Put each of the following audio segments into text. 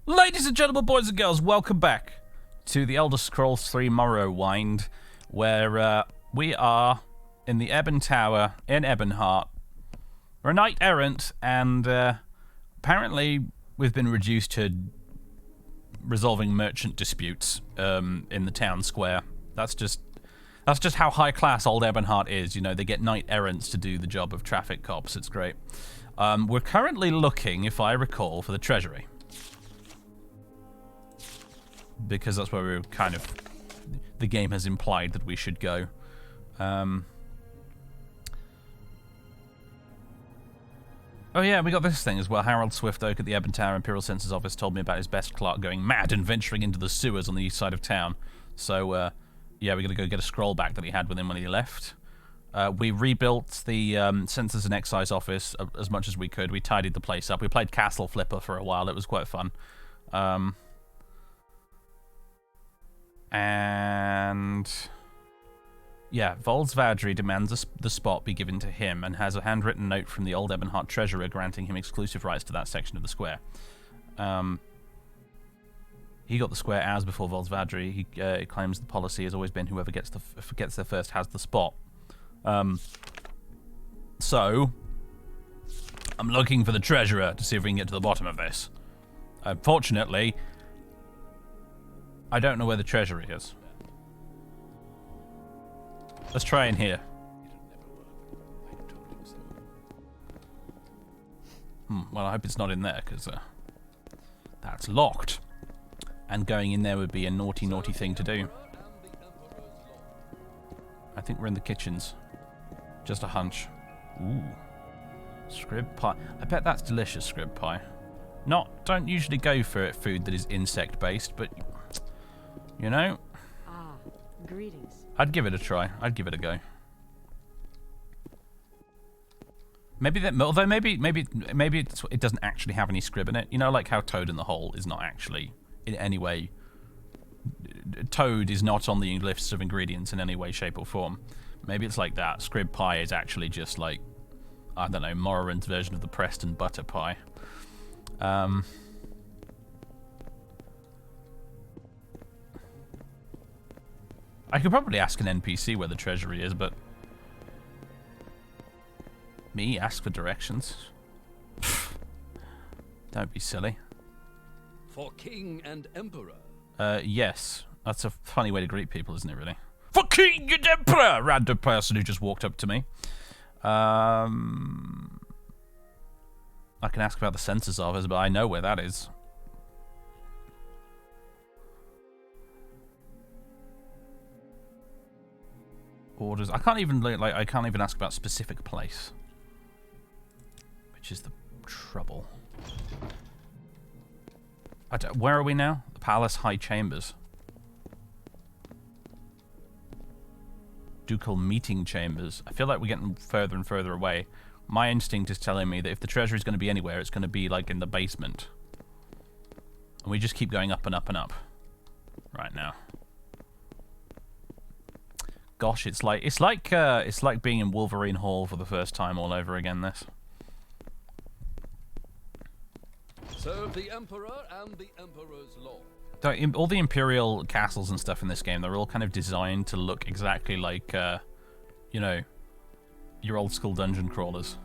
Ladies and gentlemen, boys and girls, welcome back to the Elder Scrolls 3 Morrowind, where we are in the Ebon Tower in Ebonheart. We're a knight errant, and apparently we've been reduced to resolving merchant disputes in the town square. That's just how high class old Ebonheart is. You know, they get knight errants to do the job of traffic cops. It's great. We're currently looking, if I recall, for the treasury, because that's where we're kind of, the game has implied that we should go. Oh yeah, we got this thing as well. Harold Swiftoak at the Ebon Tower Imperial Census Office told me about his best clerk going mad and venturing into the sewers on the east side of town. So, yeah, we're going to go get a scroll back that he had with him when he left. We rebuilt the Census and Excise Office as much as we could. We tidied the place up. We played Castle Flipper for a while. It was quite fun. And yeah, Volsvadri demands the spot be given to him and has a handwritten note from the old Ebonheart treasurer granting him exclusive rights to that section of the square. He got the square hours before Volsvadri. He claims the policy has always been whoever gets there first has the spot. So I'm looking for the treasurer to see if we can get to the bottom of this. Fortunately, I don't know where the treasury is. Let's try in here. Well, I hope it's not in there, because that's locked. And going in there would be a naughty, naughty thing to do. I think we're in the kitchens. Just a hunch. Ooh. Scrib pie. I bet that's delicious, scrib pie. Don't usually go for food that is insect-based, but, you know. Ah, greetings. I'd give it a try. I'd give it a go. Maybe that, although maybe it doesn't actually have any scrib in it. You know, like how Toad in the Hole is not actually in any way. Toad is not on the list of ingredients in any way, shape, or form. Maybe it's like that. Scrib pie is actually just like, I don't know, Morrowind's version of the Preston butter pie. I could probably ask an NPC where the treasury is, but me ask for directions? Don't be silly. For king and emperor. Yes. That's a funny way to greet people, isn't it, really? For king and emperor! Random person who just walked up to me. I can ask about the census office, but I know where that is. Orders. I can't even ask about specific place, which is the trouble. Where are we now? The Palace High Chambers. Ducal Meeting Chambers. I feel like we're getting further and further away. My instinct is telling me that if the treasury is going to be anywhere, it's going to be like in the basement. And we just keep going up and up and up right now. Gosh, it's like being in Wolverine Hall for the first time all over again. This. Serve the emperor and the emperor's law. All the Imperial castles and stuff in this game, they're all kind of designed to look exactly like, you know, your old school dungeon crawlers.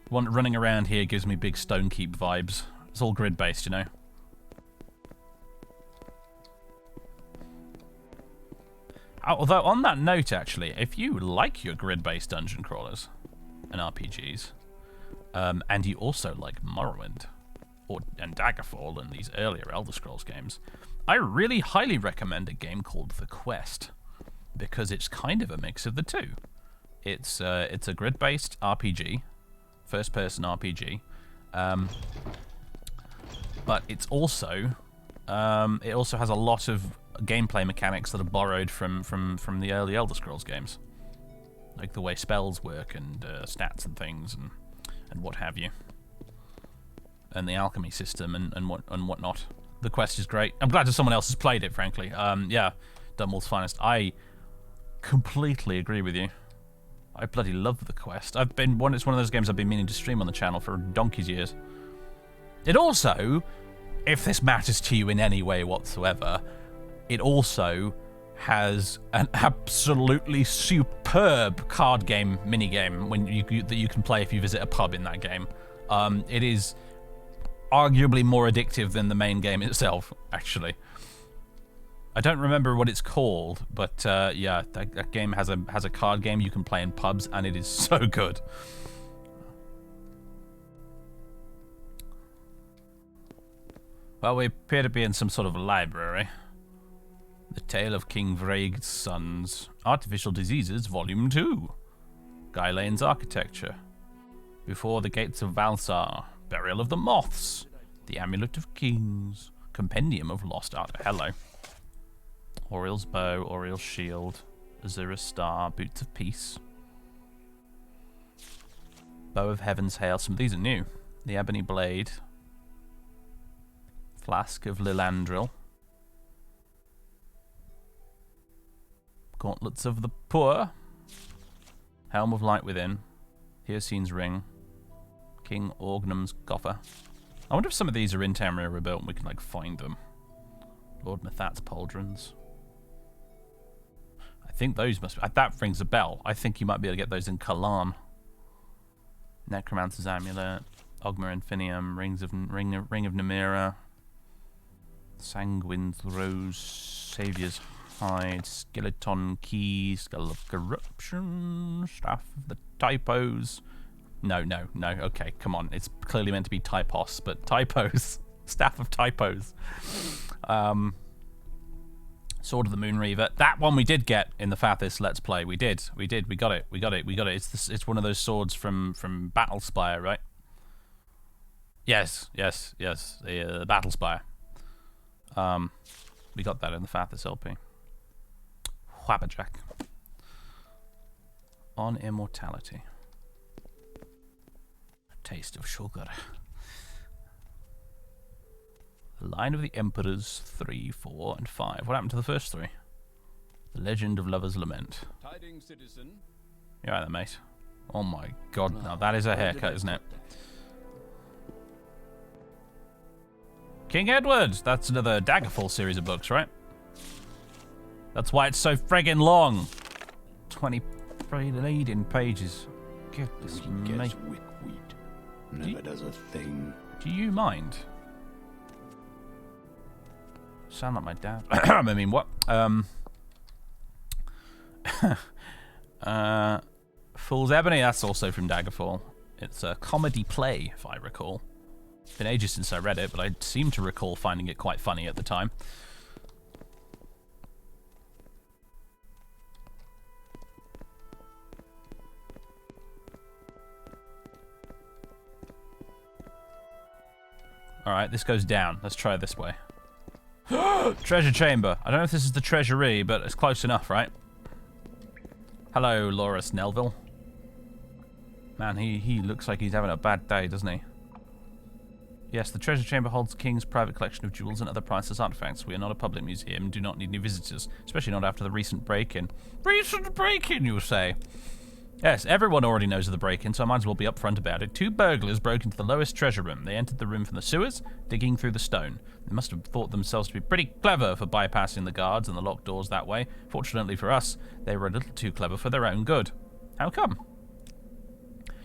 One running around here gives me big Stonekeep vibes. It's all grid based, you know. Although on that note, actually, if you like your grid based dungeon crawlers and RPGs, and you also like Morrowind and Daggerfall and these earlier Elder Scrolls games, I really highly recommend a game called The Quest, because it's kind of a mix of the two. It's a grid-based RPG, first-person RPG, but it also has a lot of gameplay mechanics that are borrowed from the early Elder Scrolls games, like the way spells work and stats and things and what have you, and the alchemy system and whatnot. The Quest is great. I'm glad that someone else has played it, frankly. Yeah, Dunwall's Finest. I completely agree with you. I bloody love The Quest. It's one of those games I've been meaning to stream on the channel for donkey's years. It also, if this matters to you in any way whatsoever, it also has an absolutely superb card game minigame that you can play if you visit a pub in that game. It is arguably more addictive than the main game itself, actually. I don't remember what it's called, but yeah, that game has a card game you can play in pubs, and it is so good. Well, we appear to be in some sort of library. The Tale of King Vraeg's Sons. Artificial Diseases, Volume 2. Gylane's Architecture. Before the Gates of Valsar. Burial of the Moths. The Amulet of Kings. Compendium of Lost Art. Hello. Oriel's Bow, Oriel's Shield. Azura's Star, Boots of Peace. Bow of Heaven's Hail. Some of these are new. The Ebony Blade. Flask of Lilandril. Gauntlets of the Poor. Helm of Light Within. Hircine's Ring. King Orgnum's Coffer. I wonder if some of these are in Tamriel Rebuilt and we can, like, find them. Lord Methat's Pauldrons. I think those must be... That rings a bell. I think you might be able to get those in Kalan. Necromancer's Amulet. Ogma Infinium. Ring of Namira. Sanguine's Rose. Saviour's Hide. Skeleton Key. Skull of Corruption. Staff of the Typos. No. Okay, come on. It's clearly meant to be Typos, but Typos. Staff of Typos. Sword of the Moonreaver. That one we did get in the Fathist Let's Play. We got it. It's one of those swords from Battlespire, right? Yes. The Battlespire. We got that in the Fathist LP. Whabbajack. On Immortality. A Taste of Sugar. The Line of the Emperors 3, 4, and 5. What happened to the first three? The Legend of Lover's Lament. Tidings, citizen. You alright there, mate? Oh my god, now that is a haircut, isn't it? King Edward! That's another Daggerfall series of books, right? That's why it's so friggin' long. 20 leading pages. Goodness me. Never does a thing. Do you mind? Sound like my dad. I mean, what? Fool's Ebony, that's also from Daggerfall. It's a comedy play, if I recall. It's been ages since I read it, but I seem to recall finding it quite funny at the time. Alright, this goes down. Let's try this way. Treasure chamber. I don't know if this is the treasury, but it's close enough, right? Hello, Loris Nelville. Man, he looks like he's having a bad day, doesn't he? Yes, the treasure chamber holds the king's private collection of jewels and other priceless artifacts. We are not a public museum and do not need new visitors, especially not after the recent break-in. Recent break-in, you say? Yes, everyone already knows of the break-in, so I might as well be upfront about it. 2 burglars broke into the lowest treasure room. They entered the room from the sewers, digging through the stone. They must have thought themselves to be pretty clever for bypassing the guards and the locked doors that way. Fortunately for us, they were a little too clever for their own good. How come?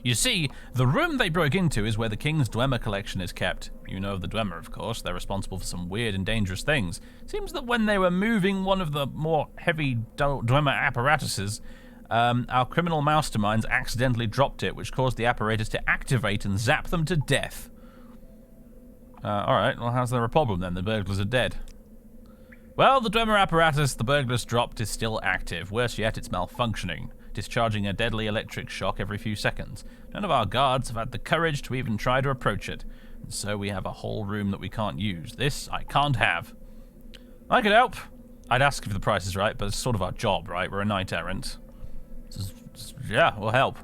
You see, the room they broke into is where the king's Dwemer collection is kept. You know of the Dwemer, of course. They're responsible for some weird and dangerous things. Seems that when they were moving one of the more heavy Dwemer apparatuses, our criminal masterminds accidentally dropped it, which caused the apparatus to activate and zap them to death. Alright, well, how's there a problem then? The burglars are dead. Well, the Dwemer apparatus the burglars dropped is still active. Worse yet, it's malfunctioning, discharging a deadly electric shock every few seconds. None of our guards have had the courage to even try to approach it, and so we have a whole room that we can't use. This I can't have. I could help. I'd ask if the price is right, but it's sort of our job, right? We're a knight errant. Yeah, we'll help.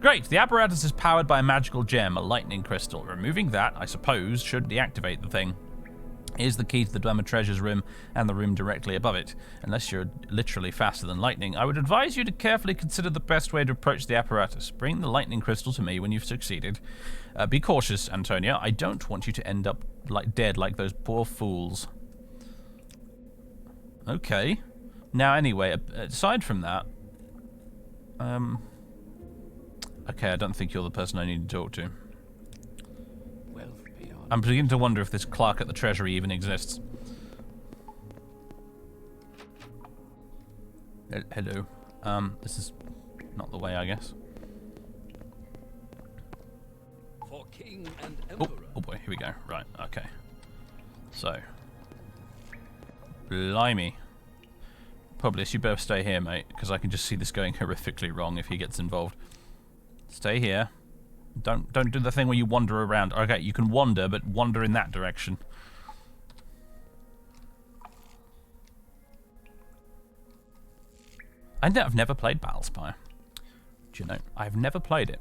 Great, the apparatus is powered by a magical gem, a lightning crystal. Removing that, I suppose, should deactivate the thing. Here's the key to the Dwemer Treasures room and the room directly above it. Unless you're literally faster than lightning, I would advise you to carefully consider the best way to approach the apparatus. Bring the lightning crystal to me when you've succeeded. Be cautious, Antonia. I don't want you to end up dead like those poor fools. Okay. Now, anyway, aside from that... Okay, I don't think you're the person I need to talk to. I'm beginning to wonder if this clerk at the Treasury even exists. Hello. This is not the way, I guess. For king and emperor. Oh boy, here we go. Right, okay. So. Blimey. Publius, you better stay here, mate, because I can just see this going horrifically wrong if he gets involved. Stay here. Don't do the thing where you wander around. Okay, you can wander, but wander in that direction. I've never played Battlespire. Do you know? I've never played it.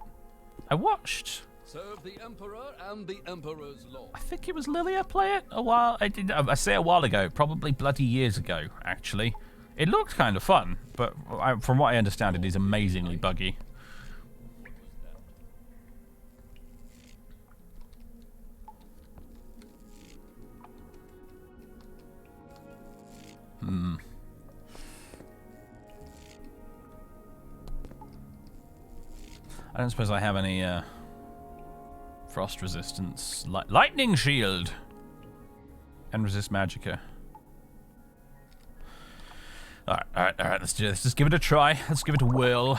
I watched. Serve the emperor and the emperor's law. I think it was Lilia play it a while. I say a while ago, probably bloody years ago. Actually, it looked kind of fun, but from what I understand, it is amazingly buggy. I don't suppose I have any frost resistance. Lightning shield! And resist magicka. Alright, let's do this. Let's give it a try. Let's give it a whirl.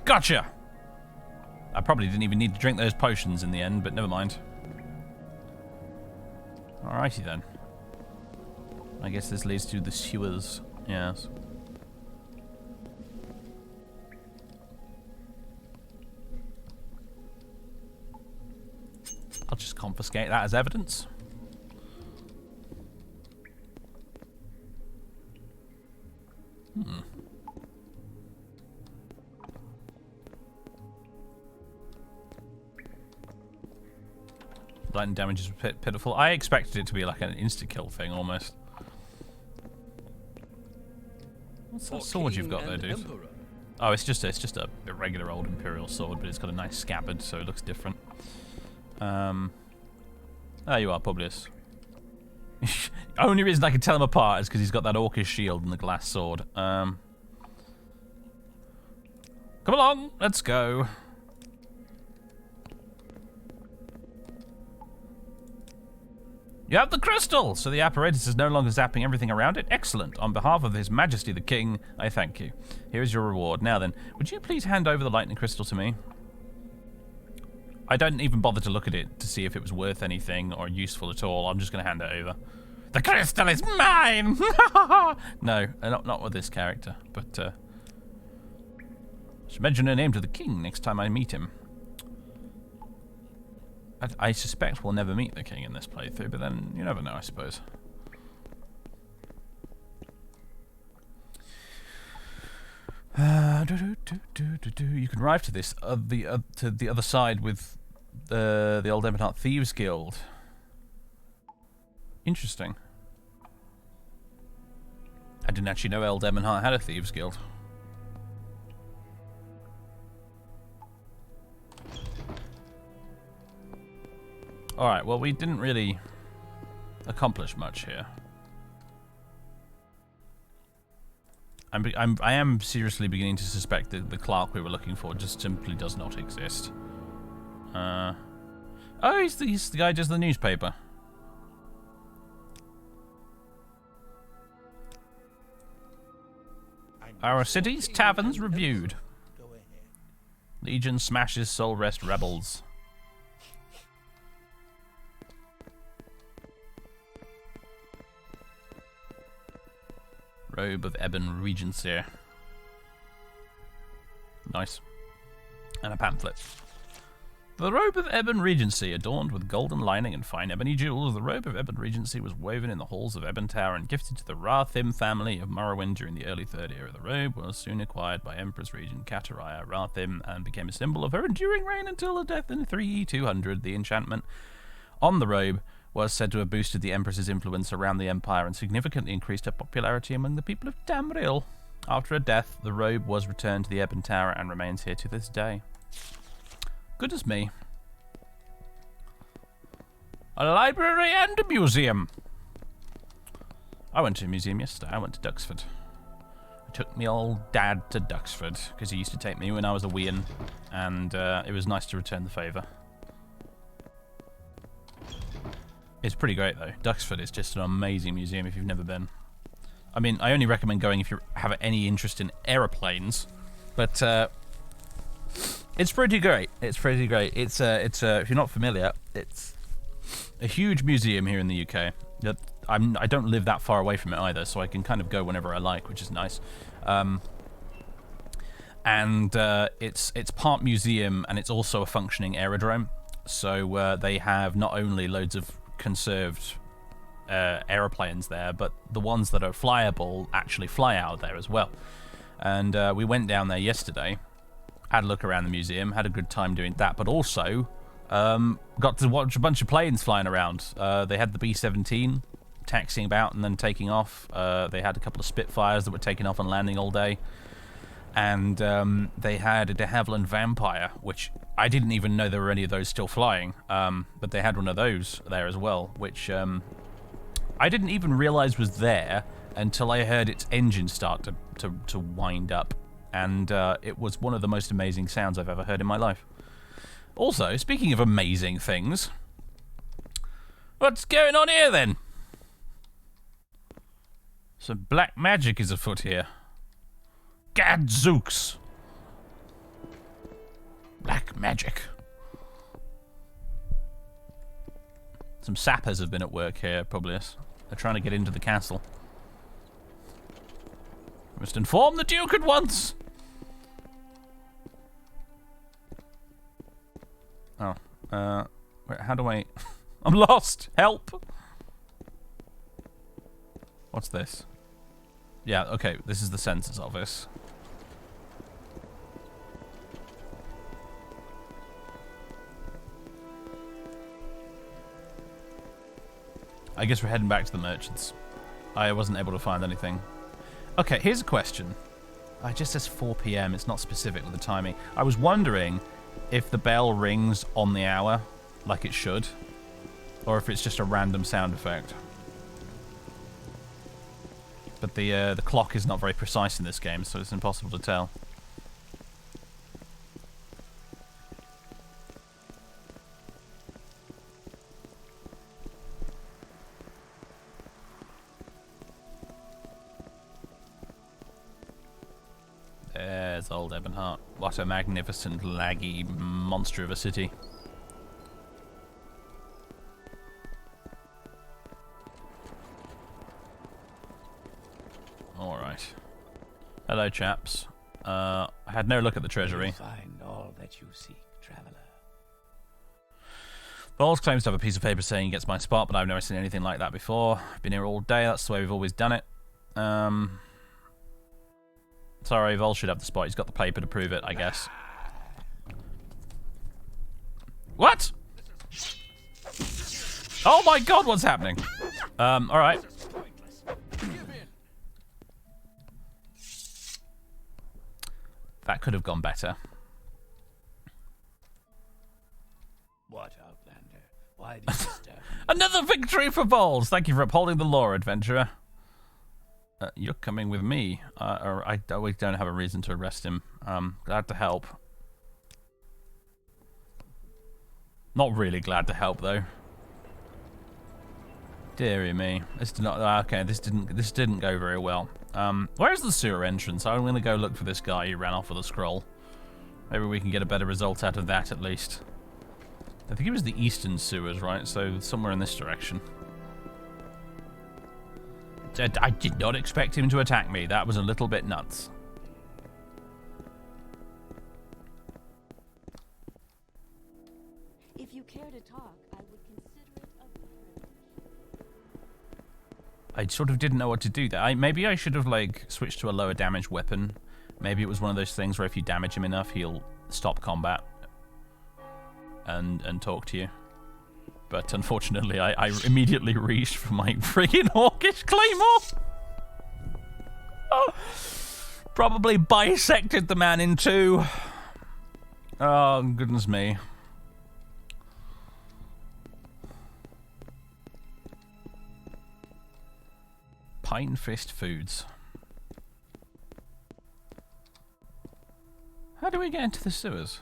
Gotcha! I probably didn't even need to drink those potions in the end, but never mind. Alrighty then. I guess this leads to the sewers. Yes. I'll just confiscate that as evidence. Lightning damage is pitiful. I expected it to be like an insta-kill thing, almost. What's that sword you've got there, dude? Emperor. Oh, it's just a regular old Imperial sword, but it's got a nice scabbard, so it looks different. There you are, Publius. Only reason I can tell him apart is because he's got that orcish shield and the glass sword. Come along, let's go. You have the crystal! So the apparatus is no longer zapping everything around it? Excellent. On behalf of His Majesty the King, I thank you. Here is your reward. Now then, would you please hand over the lightning crystal to me? I don't even bother to look at it to see if it was worth anything or useful at all. I'm just going to hand it over. The crystal is mine! No, not with this character, but I should mention her name to the king next time I meet him. I suspect we'll never meet the king in this playthrough, but then you never know, I suppose. You can arrive to this to the other side with the Old Ebonheart Thieves Guild. Interesting. I didn't actually know Old Ebonheart had a Thieves Guild. Alright, well, we didn't really accomplish much here. I am seriously beginning to suspect that the clerk we were looking for just simply does not exist. Oh, he's the guy who does the newspaper. Our city's taverns reviewed. Legion smashes Soul Rest rebels. Robe of Ebon Regency. Nice. And a pamphlet. The robe of Ebon Regency, adorned with golden lining and fine ebony jewels, the robe of Ebon Regency was woven in the halls of Ebon Tower and gifted to the Rathim family of Morrowind during the early Third Era. The robe was soon acquired by Empress Regent Kataraya Rathim and became a symbol of her enduring reign until her death in 3200. The enchantment on the robe was said to have boosted the Empress's influence around the Empire and significantly increased her popularity among the people of Tamriel. After her death, the robe was returned to the Ebon Tower and remains here to this day. Goodness me. A library and a museum. I went to a museum yesterday. I went to Duxford. I took me old dad to Duxford because he used to take me when I was a weean, and it was nice to return the favour. It's pretty great though. Duxford is just an amazing museum if you've never been. I mean, I only recommend going if you have any interest in aeroplanes, but it's pretty great. It's pretty great. It's if you're not familiar, it's a huge museum here in the UK. I don't live that far away from it either, so I can kind of go whenever I like, which is nice. It's part museum and it's also a functioning aerodrome. So they have not only loads of conserved aeroplanes there, but the ones that are flyable actually fly out of there as well. And we went down there yesterday, had a look around the museum, had a good time doing that, but also got to watch a bunch of planes flying around. They had the B-17 taxiing about and then taking off. They had a couple of Spitfires that were taking off and landing all day. And they had a de Havilland Vampire, which I didn't even know there were any of those still flying. But they had one of those there as well, which I didn't even realize was there until I heard its engine start to wind up. And it was one of the most amazing sounds I've ever heard in my life. Also, speaking of amazing things, what's going on here then? Some black magic is afoot here. Gadzooks! Black magic. Some sappers have been at work here, probably. They're trying to get into the castle. Must inform the Duke at once! Oh, wait, how do I... I'm lost! Help! What's this? Yeah, okay, this is the census office. I guess we're heading back to the merchants. I wasn't able to find anything. Okay, here's a question. It just says 4 PM, it's not specific with the timing. I was wondering if the bell rings on the hour, like it should, or if it's just a random sound effect. But the clock is not very precise in this game, so it's impossible to tell. There's old Ebonheart. What a magnificent, laggy monster of a city. Alright. Hello, chaps. I had no look at the treasury. Find all that you seek, traveler. Bowles claims to have a piece of paper saying he gets my spot, but I've never seen anything like that before. I've been here all day, that's the way we've always done it. Sorry, Vol should have the spot. He's got the paper to prove it, I guess. What? Oh my god, what's happening? Alright. That could have gone better. What, Outlander? Why did you disturb me? Another victory for Bowles! Thank you for upholding the law, adventurer. You're coming with me. Or I always don't have a reason to arrest him. Glad to help. Not really glad to help though. Dearie me. This did not. Okay, this didn't go very well. Where's the sewer entrance? I'm gonna go look for this guy who ran off with a scroll. Maybe we can get a better result out of that at least. I think it was the eastern sewers, right? So somewhere in this direction. I did not expect him to attack me. That was a little bit nuts. If you care to talk, I would consider it a privilege. I sort of didn't know what to do there. Maybe I should have, like, switched to a lower damage weapon. Maybe it was one of those things where if you damage him enough, he'll stop combat and talk to you. But unfortunately, I immediately reached for my friggin' Hawkish Claymore. Oh, probably bisected the man in two. Oh, goodness me. Pine Fist Foods. How do we get into the sewers?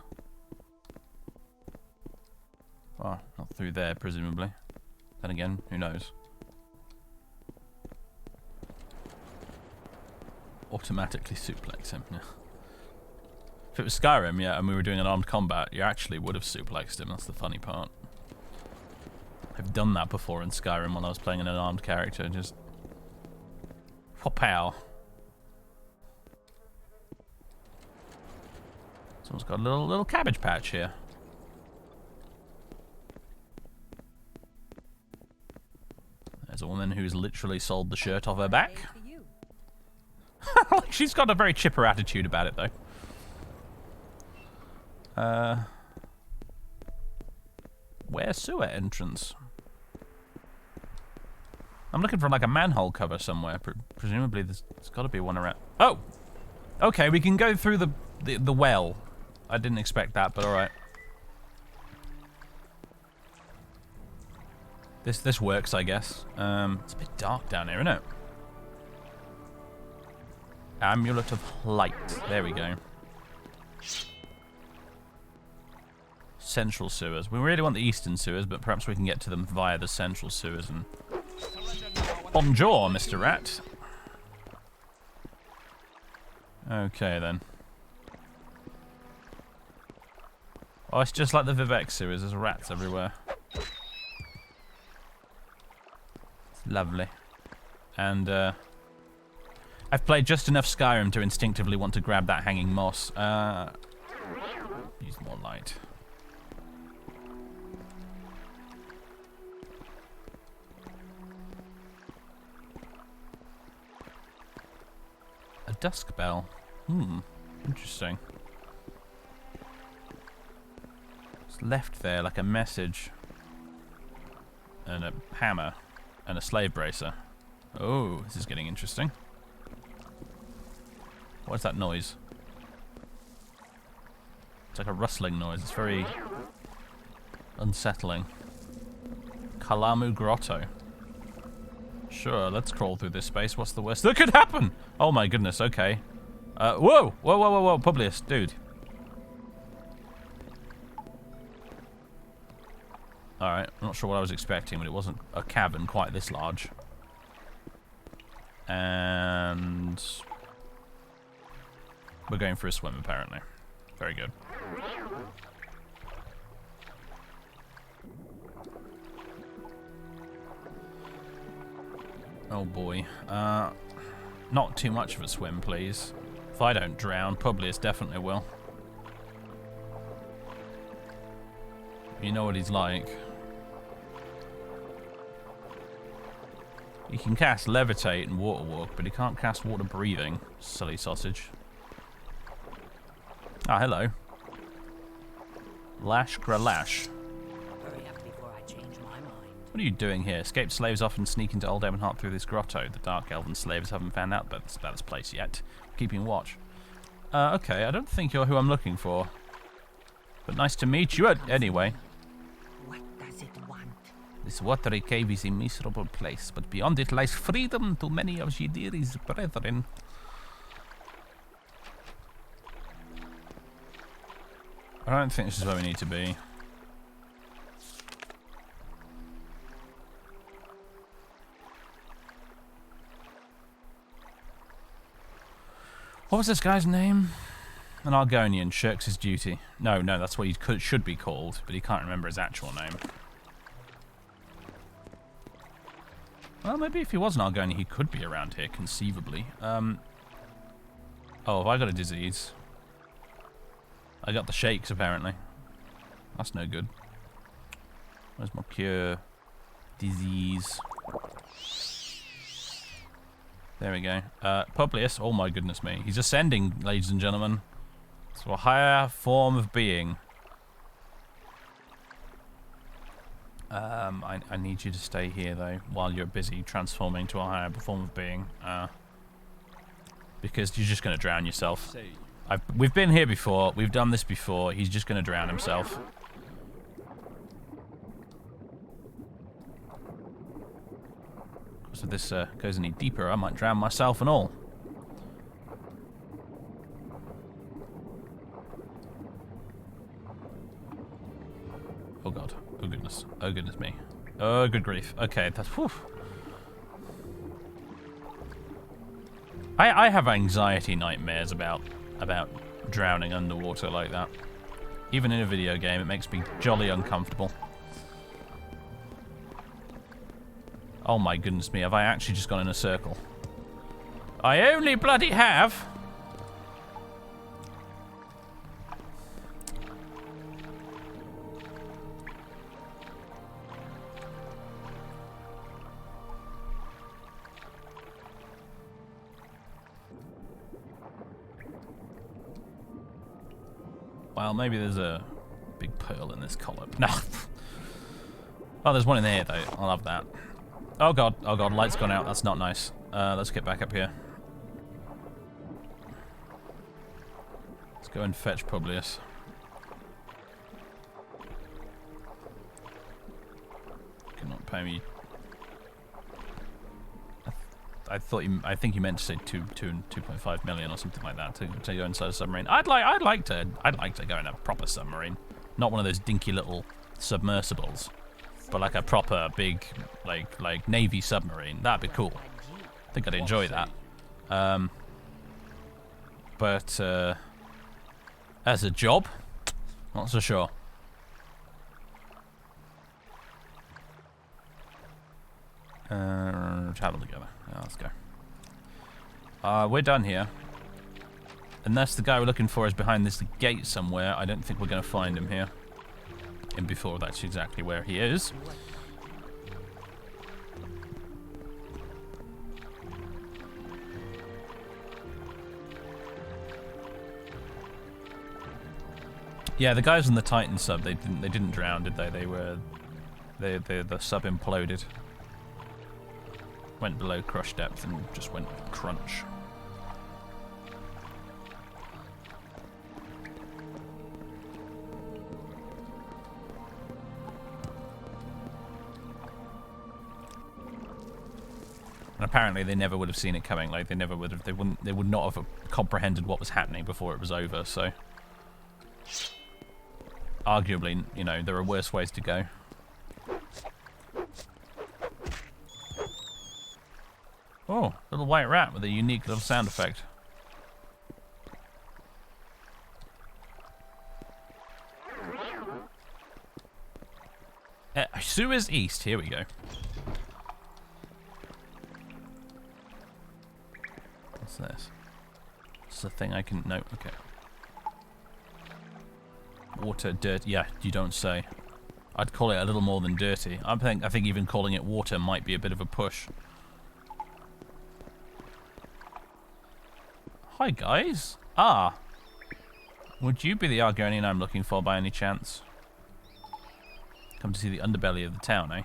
Well, not through there, presumably. Then again, who knows? Automatically suplex him. Yeah. If it was Skyrim, yeah, and we were doing an armed combat, you actually would have suplexed him. That's the funny part. I've done that before in Skyrim when I was playing an unarmed character. Just... Whopow. Someone's got a little cabbage patch here. There's a woman who's literally sold the shirt off her back. She's got a very chipper attitude about it, though. Where's sewer entrance? I'm looking for like a manhole cover somewhere. Presumably there's got to be one around. Oh! Okay, we can go through the well. I didn't expect that, but alright. This works, I guess. It's a bit dark down here, isn't it? Amulet of Light. There we go. Central sewers. We really want the eastern sewers, but perhaps we can get to them via the central sewers. And bonjour, Mr. Rat. Okay, then. Oh, it's just like the Vivek sewers. There's rats everywhere. It's lovely. And, I've played just enough Skyrim to instinctively want to grab that hanging moss. Use more light. A dusk bell. Interesting. It's left there like a message. And a hammer. And a slave bracer. Oh, this is getting interesting. What's that noise? It's like a rustling noise. It's very unsettling. Kalamu Grotto. Sure, let's crawl through this space. What's the worst that could happen? Oh my goodness, okay. Whoa! Whoa, Publius, dude. Alright, I'm not sure what I was expecting, but it wasn't a cavern quite this large. And... we're going for a swim, apparently. Very good. Oh boy. Not too much of a swim, please. If I don't drown, Publius definitely will. You know what he's like. He can cast Levitate and Water Walk, but he can't cast Water Breathing. Silly sausage. Ah, hello. Lash Gralash. Hurry up before I change my mind. What are you doing here? Escaped slaves often sneak into Old Ebonheart through this grotto. The Dark Elven slaves haven't found out about this place yet. Keeping watch. Okay, I don't think you're who I'm looking for. But nice to meet you anyway. What does it want? This watery cave is a miserable place, but beyond it lies freedom to many of Jidiri's brethren. I don't think this is where we need to be. What was this guy's name? An Argonian shirks his duty. No, that's what he should be called, but he can't remember his actual name. Well, maybe if he was an Argonian, he could be around here, conceivably. Oh, have I got a disease? I got the shakes, apparently. That's no good. Where's my cure? Disease. There we go. Publius, oh my goodness me. He's ascending, ladies and gentlemen. To a higher form of being. I need you to stay here, though, while you're busy transforming to a higher form of being. Because you're just going to drown yourself. We've been here before. We've done this before. He's just going to drown himself. So if this goes any deeper, I might drown myself and all. Oh god. Oh goodness. Oh goodness me. Oh good grief. Okay, that's whew. I have anxiety nightmares about drowning underwater like that. Even in a video game, it makes me jolly uncomfortable. Oh my goodness me, have I actually just gone in a circle? I only bloody have! Well, maybe there's a big pearl in this column. No. Oh, there's one in there, though. I'll have that. Oh god, light's gone out. That's not nice. Let's get back up here. Let's go and fetch Publius. Cannot pay me. I think you meant to say 2.5 million or something like that to go inside a submarine. I'd like to go in a proper submarine, not one of those dinky little submersibles, but like a proper big like Navy submarine. That'd be cool. I think I'd enjoy that. But as a job, not so sure. Travel together. Yeah, let's go. We're done here. Unless the guy we're looking for is behind this gate somewhere, I don't think we're going to find him here. And before that's exactly where he is. Yeah, the guys in the Titan sub, they didn't drown, did they? The sub imploded. Went below crush depth and just went crunch. And apparently they never would have seen it coming. Like they would not have comprehended what was happening before it was over. So, arguably, you know, there are worse ways to go. Oh, little white rat with a unique little sound effect. Suez East, here we go. What's this? This is a thing I can... No, okay. Water, dirt, yeah, you don't say. I'd call it a little more than dirty. I think even calling it water might be a bit of a push. Hi guys. Ah. Would you be the Argonian I'm looking for by any chance? Come to see the underbelly of the town, eh?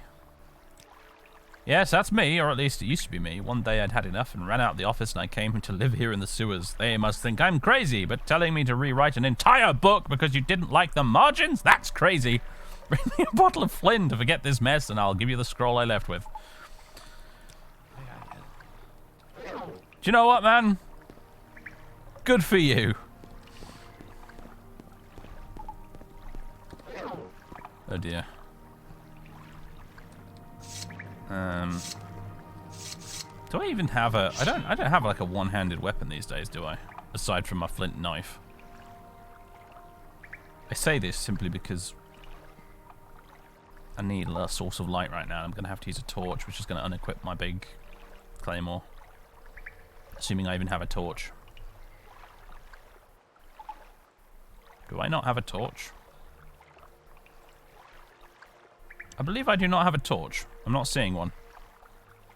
Yes, that's me, or at least it used to be me. One day I'd had enough and ran out of the office and I came to live here in the sewers. They must think I'm crazy, but telling me to rewrite an entire book because you didn't like the margins? That's crazy. Bring me a bottle of Flynn to forget this mess and I'll give you the scroll I left with. Do you know what, man? Good for you. Oh dear. Do I even have a... I don't have like a one-handed weapon these days, do I? Aside from my flint knife. I say this simply because I need a source of light right now. I'm going to have to use a torch, which is going to unequip my big claymore. Assuming I even have a torch. Do I not have a torch? I believe I do not have a torch. I'm not seeing one.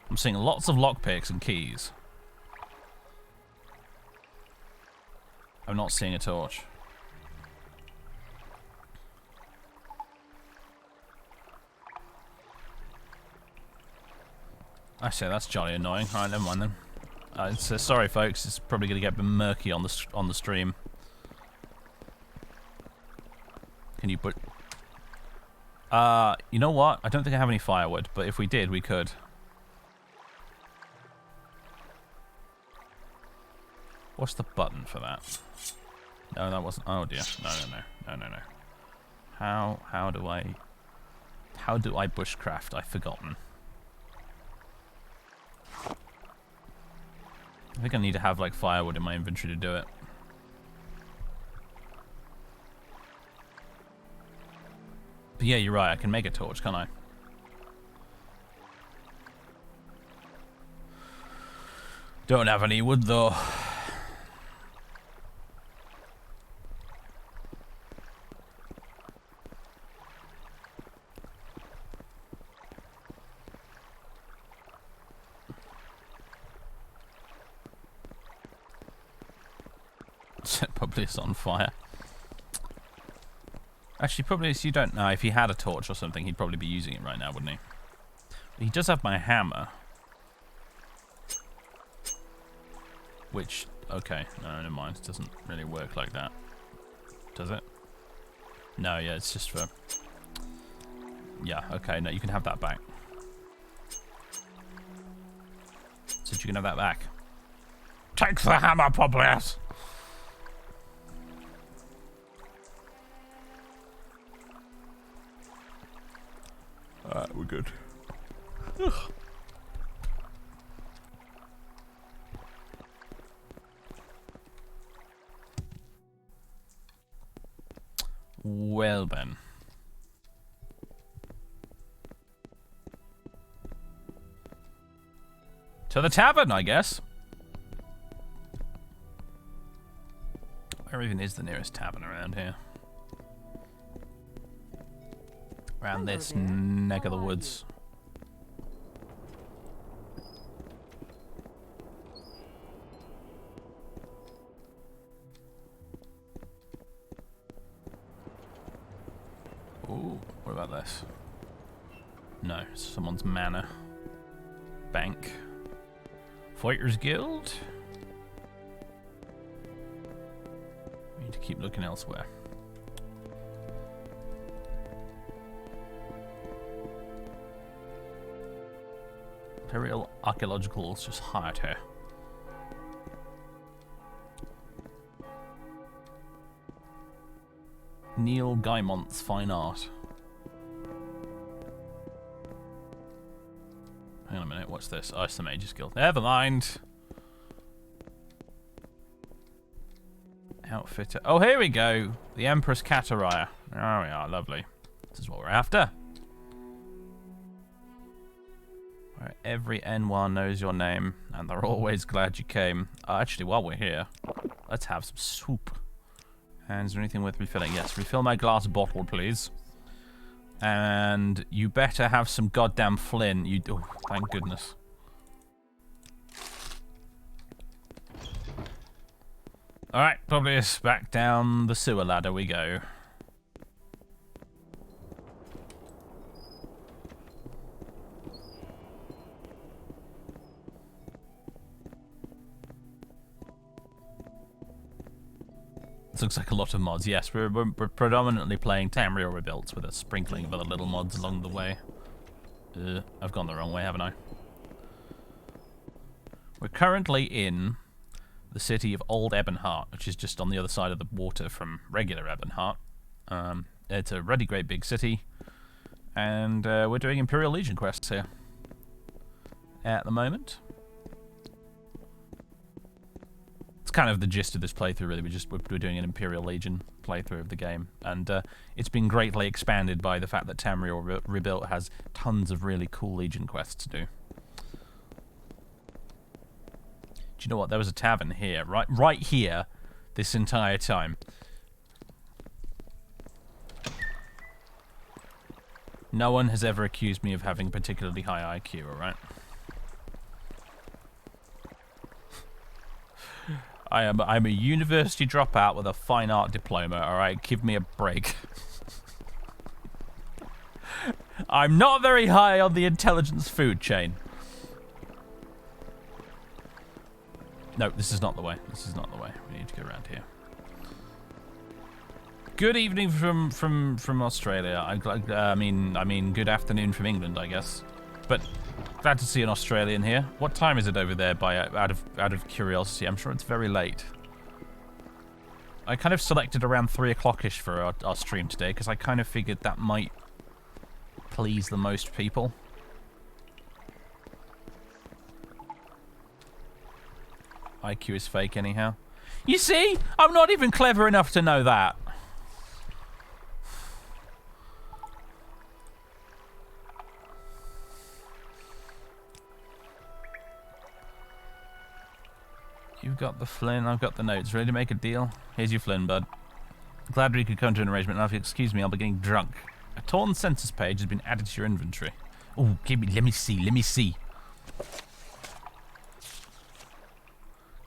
I'm seeing lots of lockpicks and keys. I'm not seeing a torch. I say that's jolly annoying. Alright, never mind then. Sorry folks, it's probably going to get murky on the stream. Can you put... you know what? I don't think I have any firewood, but if we did, we could. What's the button for that? No, that wasn't... Oh dear. No. How do I bushcraft? I've forgotten. I think I need to have like firewood in my inventory to do it. But yeah, you're right. I can make a torch, can't I? Don't have any wood though. Probably is on fire. Actually, probably you don't know. If he had a torch or something, he'd probably be using it right now, wouldn't he? But he does have my hammer. Which, okay, no, never mind. It doesn't really work like that. Does it? No, yeah, it's just for... Yeah, okay, no, you can have that back. So you can have that back. Take the hammer, Publius! Alright, we're good. Ugh. Well then. To the tavern, I guess. Where even is the nearest tavern around here? Around this neck of the woods. Ooh, what about this? No, someone's manor. Bank. Fighters Guild? We need to keep looking elsewhere. Imperial Archaeologicals just hired her. Neil Guymont's Fine Art. Hang on a minute, what's this? Oh, it's the Mages Guild. Never mind. Outfitter. Oh, here we go. The Empress Kataraya. There we are, lovely. This is what we're after. Where every N1 knows your name, and they're always glad you came. Actually, while we're here, let's have some soup. And is there anything worth refilling? Yes, refill my glass bottle, please. And you better have some goddamn Flynn. You do. Oh, thank goodness. Alright, Publius, back down the sewer ladder we go. This looks like a lot of mods. Yes, we're predominantly playing Tamriel Rebuilt with a sprinkling of other little mods along the way. I've gone the wrong way, haven't I? We're currently in the city of Old Ebonheart, which is just on the other side of the water from regular Ebonheart. It's a really great big city, and we're doing Imperial Legion quests here at the moment. It's kind of the gist of this playthrough, really. We're doing an Imperial Legion playthrough of the game, and it's been greatly expanded by the fact that Tamriel Rebuilt has tons of really cool Legion quests to do. Do you know what? There was a tavern here, right here, this entire time. No one has ever accused me of having particularly high IQ, alright? I'm a university dropout with a fine art diploma, alright? Give me a break. I'm not very high on the intelligence food chain. No, this is not the way. This is not the way. We need to go around here. Good evening from Australia. I mean, good afternoon from England, I guess. But glad to see an Australian here. What time is it over there? Out of curiosity, I'm sure it's very late. I kind of selected around 3 o'clock-ish for our stream today because I kind of figured that might please the most people. IQ is fake anyhow. You see? I'm not even clever enough to know that. You've got the Flynn, I've got the notes. Ready to make a deal? Here's your Flynn, bud. Glad we could come to an arrangement. Now, if you excuse me, I'll be getting drunk. A torn census page has been added to your inventory. Oh, let me see.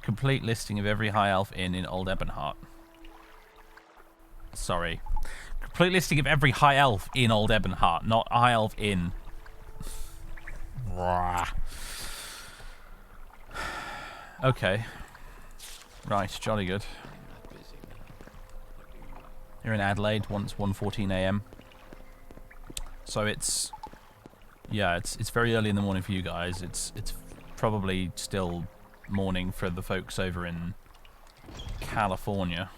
Complete listing of every High Elf Inn in Old Ebonheart. Sorry. Complete listing of every High Elf in Old Ebonheart, not High Elf Inn. Okay. Right, jolly good. You're in Adelaide, once 1:14 AM. So it's... yeah, it's very early in the morning for you guys. It's probably still morning for the folks over in California.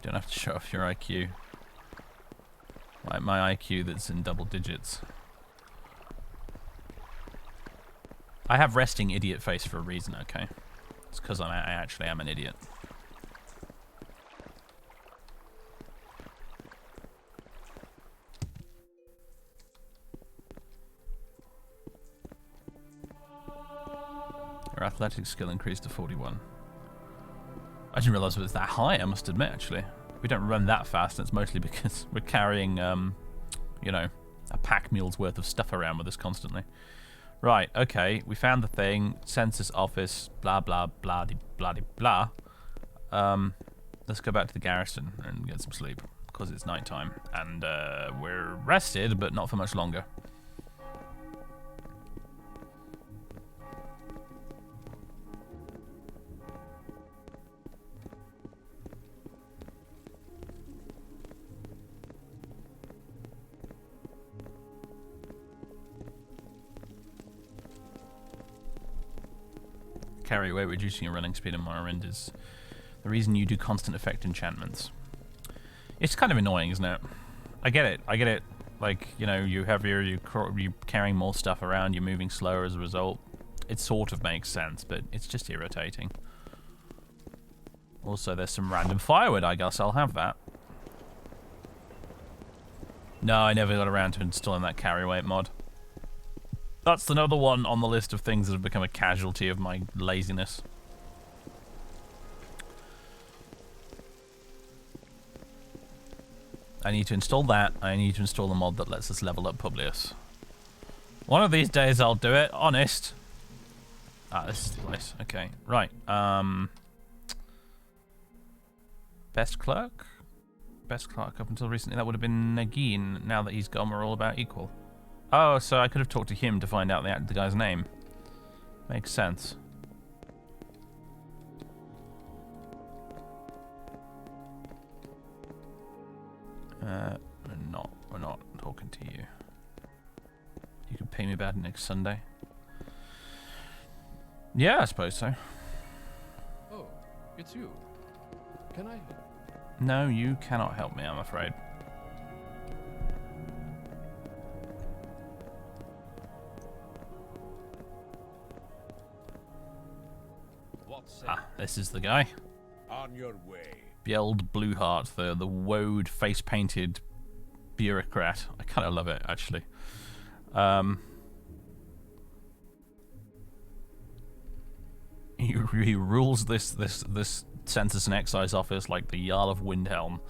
Don't have to show off your IQ. Like my IQ that's in double digits. I have resting idiot face for a reason, okay? It's because I actually am an idiot. Your athletic skill increased to 41. I didn't realise it was that high, I must admit, actually. We don't run that fast, and it's mostly because we're carrying, you know, a pack mule's worth of stuff around with us constantly. Right, okay, we found the thing. Census office, blah, blah, blah, blah, blah, blah. Let's go back to the garrison and get some sleep, because it's nighttime. And we're rested, but not for much longer. Carry away, reducing your running speed in Morrowind is the reason you do constant effect enchantments. It's kind of annoying, isn't it? I get it. Like, you know, you're heavier, you're carrying more stuff around, you're moving slower as a result. It sort of makes sense, but it's just irritating. Also, there's some random firewood, I guess I'll have that. No, I never got around to installing that carry weight mod. That's another one on the list of things that have become a casualty of my laziness. I need to install that. I need to install the mod that lets us level up Publius. One of these days I'll do it, honest. Ah, this is the place. Okay, right. Best clerk? Best clerk up until recently that would have been Nagin. Now that he's gone, we're all about equal. Oh, so I could have talked to him to find out the guy's name. Makes sense. We're not talking to you. You can pay me about it next Sunday. Yeah, I suppose so. Oh, it's you. Can I help? No, you cannot help me, I'm afraid. Ah, this is the guy. On your way. Bjeld Blueheart, the woad face-painted bureaucrat. I kind of love it, actually. he rules this census and excise office like the Jarl of Windhelm.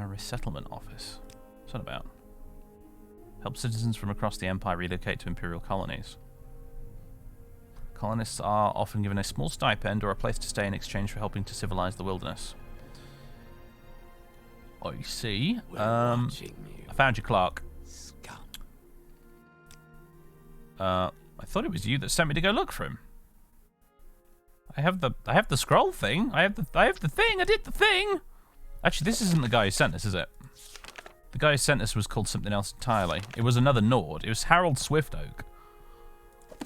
Resettlement office. What's that about? Help citizens from across the Empire relocate to Imperial colonies. Colonists are often given a small stipend or a place to stay in exchange for helping to civilize the wilderness. I see. I found you, Clark. Scum. I thought it was you that sent me to go look for him. I have the scroll thing. I have the thing. I did the thing. Actually, this isn't the guy who sent us, is it? The guy who sent us was called something else entirely. It was another Nord. It was Harold Swiftoak.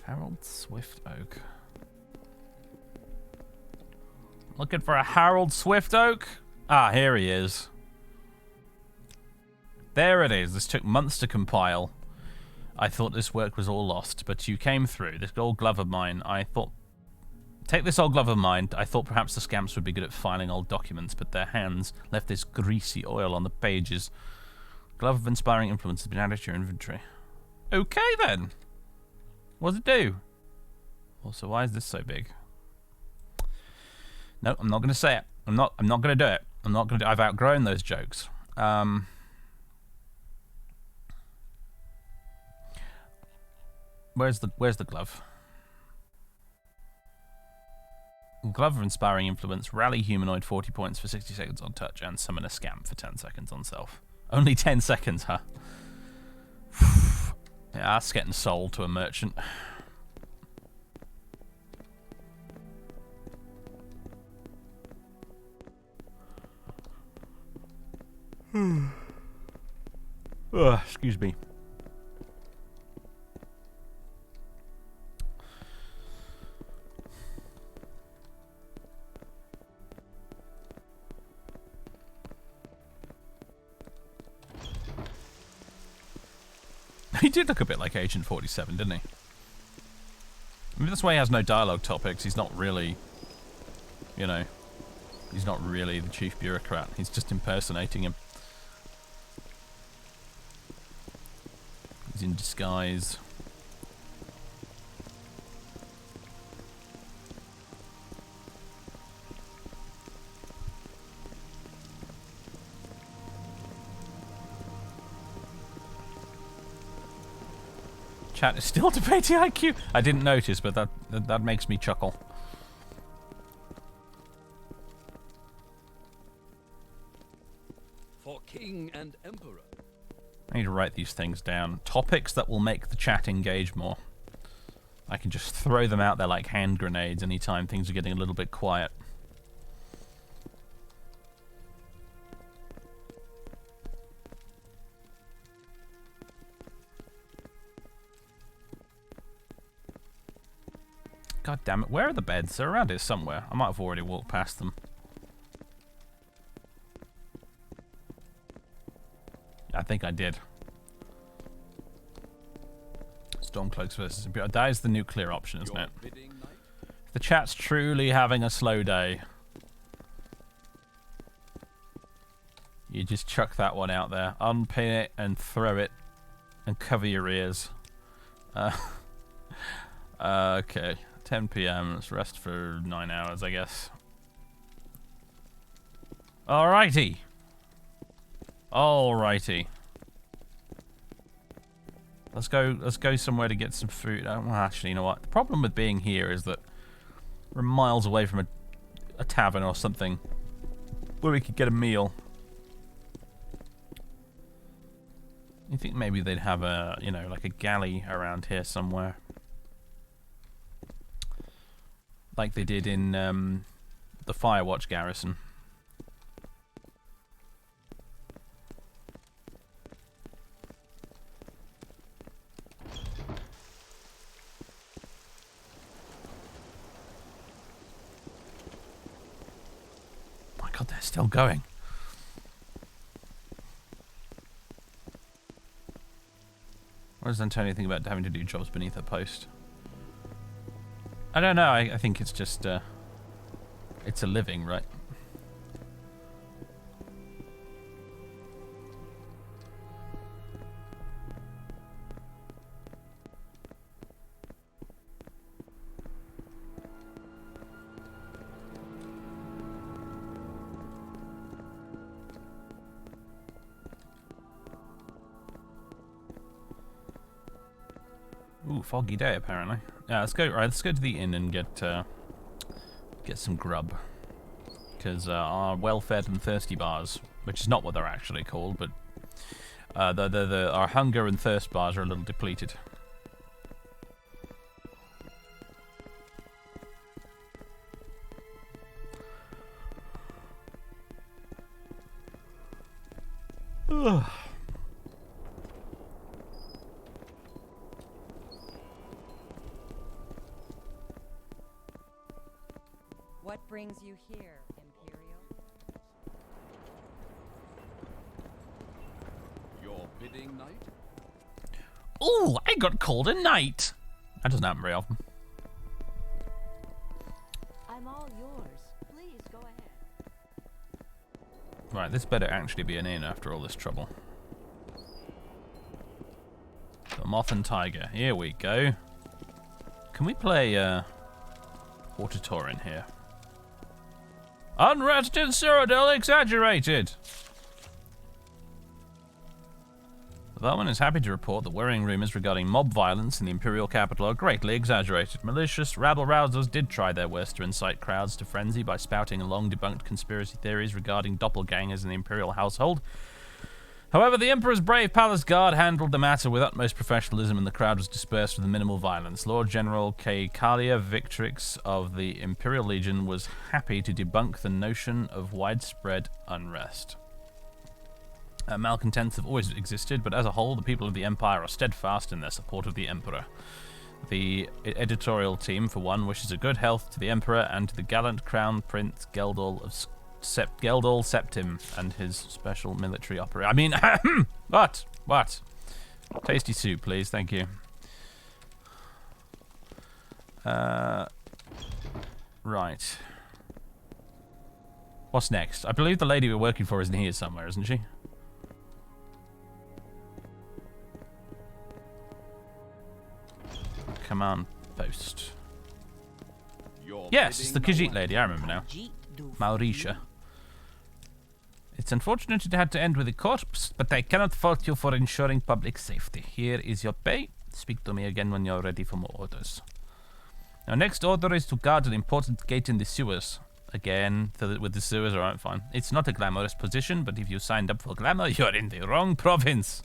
Harold Swiftoak. Looking for a Harold Swiftoak? Ah, here he is. There it is. This took months to compile. I thought this work was all lost, but you came through. This old glove of mine, I thought... Take this old glove of mine. I thought perhaps the scamps would be good at filing old documents, but their hands left this greasy oil on the pages. Glove of Inspiring Influence has been added to your inventory. Okay, then. What does it do? Also, why is this so big? No, I'm not going to say it. I'm not going to do it. I'm not going to. I've outgrown those jokes. Where's the glove? Glove of Inspiring Influence. Rally humanoid 40 points for 60 seconds on touch, and summon a scamp for 10 seconds on self. Only 10 seconds, huh? Yeah, that's getting sold to a merchant. Excuse me. He did look a bit like Agent 47, didn't he? I mean, that's why he has no dialogue topics. He's not really, you know, he's not really the chief bureaucrat. He's just impersonating him. He's in disguise. Chat is still debating IQ. I didn't notice, but that makes me chuckle. For King and Emperor. I need to write these things down. Topics that will make the chat engage more. I can just throw them out there like hand grenades anytime things are getting a little bit quiet. God damn it, where are the beds? They're around here somewhere. I might have already walked past them. I think I did. Stormcloaks versus Imperial. That is the nuclear option, isn't it? If the chat's truly having a slow day, you just chuck that one out there. Unpin it and throw it and cover your ears. Okay. 10 PM. Let's rest for 9 hours, I guess. Alrighty. Alrighty. Let's go somewhere to get some food. Well, actually, you know what? The problem with being here is that we're miles away from a tavern or something where we could get a meal. You think maybe they'd have a, you know, like a galley around here somewhere? Like they did in the Firewatch garrison. My God, they're still going. What does Antonio think about having to do jobs beneath a post? I don't know. I think it's just it's a living, right? Ooh, foggy day apparently. Yeah, let's go. Right, let's go to the inn and get some grub. Because our well-fed and thirsty bars, which is not what they're actually called, but our hunger and thirst bars are a little depleted. Ugh. What brings you here, Imperial? Your bidding, knight? Ooh, I got called a knight. That doesn't happen very often. I'm all yours. Please go ahead. Right, this better actually be an inn after all this trouble. The Moth and Tiger. Here we go. Can we play Autotor in here? Unrest in Cyrodiil exaggerated. The Varman is happy to report that worrying rumors regarding mob violence in the Imperial capital are greatly exaggerated. Malicious rabble-rousers did try their worst to incite crowds to frenzy by spouting long-debunked conspiracy theories regarding doppelgangers in the Imperial household. However, the Emperor's brave palace guard handled the matter with utmost professionalism and the crowd was dispersed with minimal violence. Lord General Kalia Victrix of the Imperial Legion was happy to debunk the notion of widespread unrest. Malcontents have always existed, but as a whole, the people of the Empire are steadfast in their support of the Emperor. The editorial team, for one, wishes a good health to the Emperor and to the gallant Crown Prince Geldol of Geldol Septim and his special military operation. I mean, what? What? Tasty soup, please. Thank you. Right. What's next? I believe the lady we're working for is in here somewhere, isn't she? Command post. Yes, it's the Khajiit lady. I remember now. Mauritia. It's unfortunate it had to end with a corpse, but I cannot fault you for ensuring public safety. Here is your pay. Speak to me again when you're ready for more orders. Our next order is to guard an important gate in the sewers. Again, with the sewers, alright, fine. It's not a glamorous position, but if you signed up for glamour, you're in the wrong province.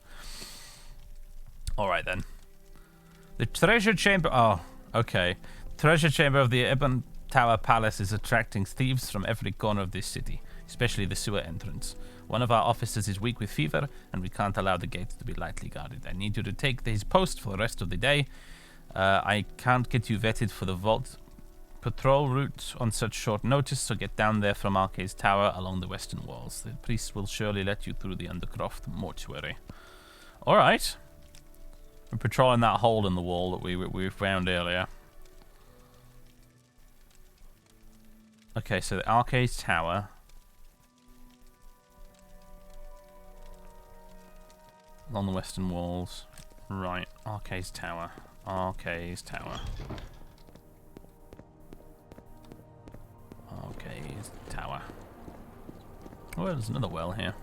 Alright then. The treasure chamber... Oh, okay. Treasure chamber of the Ebon Tower Palace is attracting thieves from every corner of this city, especially the sewer entrance. One of our officers is weak with fever, and we can't allow the gates to be lightly guarded. I need you to take his post for the rest of the day. I can't get you vetted for the vault patrol route on such short notice, so get down there from Arcade's Tower along the western walls. The priests will surely let you through the Undercroft mortuary. Alright. We're patrolling that hole in the wall that we found earlier. Okay, so the Arcade's Tower. Along the western walls. Right, Arcade's Tower. Arcade's Tower. Arcade's Tower. Oh, there's another well here.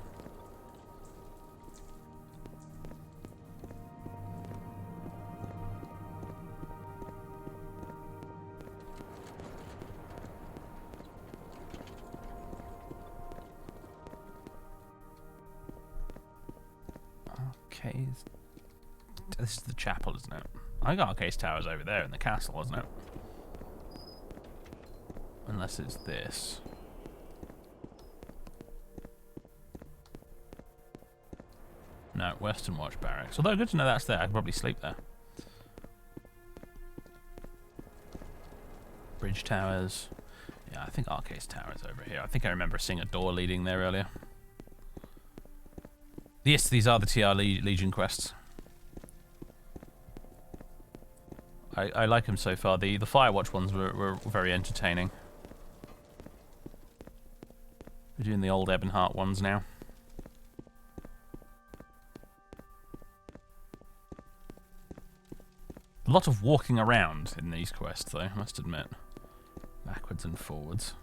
Arcade's... This is the chapel, isn't it? I think Arcade's Tower's over there in the castle, isn't it? Unless it's this. No, Western Watch Barracks. Although good to know that's there. I could probably sleep there. Bridge Towers. Yeah, I think Arcade's Tower is over here. I think I remember seeing a door leading there earlier. Yes, these are the TR Legion quests. I like them so far. The Firewatch ones were very entertaining. We're doing the old Ebonheart ones now. A lot of walking around in these quests, though, I must admit. Backwards and forwards.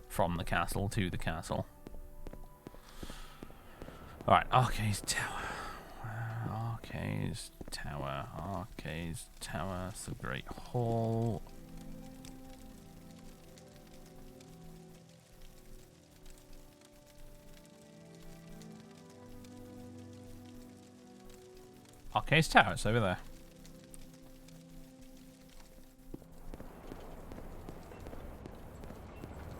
From the castle to the castle. Alright, Arcade's Tower. Arcade's Tower. Arcade's Tower. It's the Great Hall. Arcade's Tower. It's over there.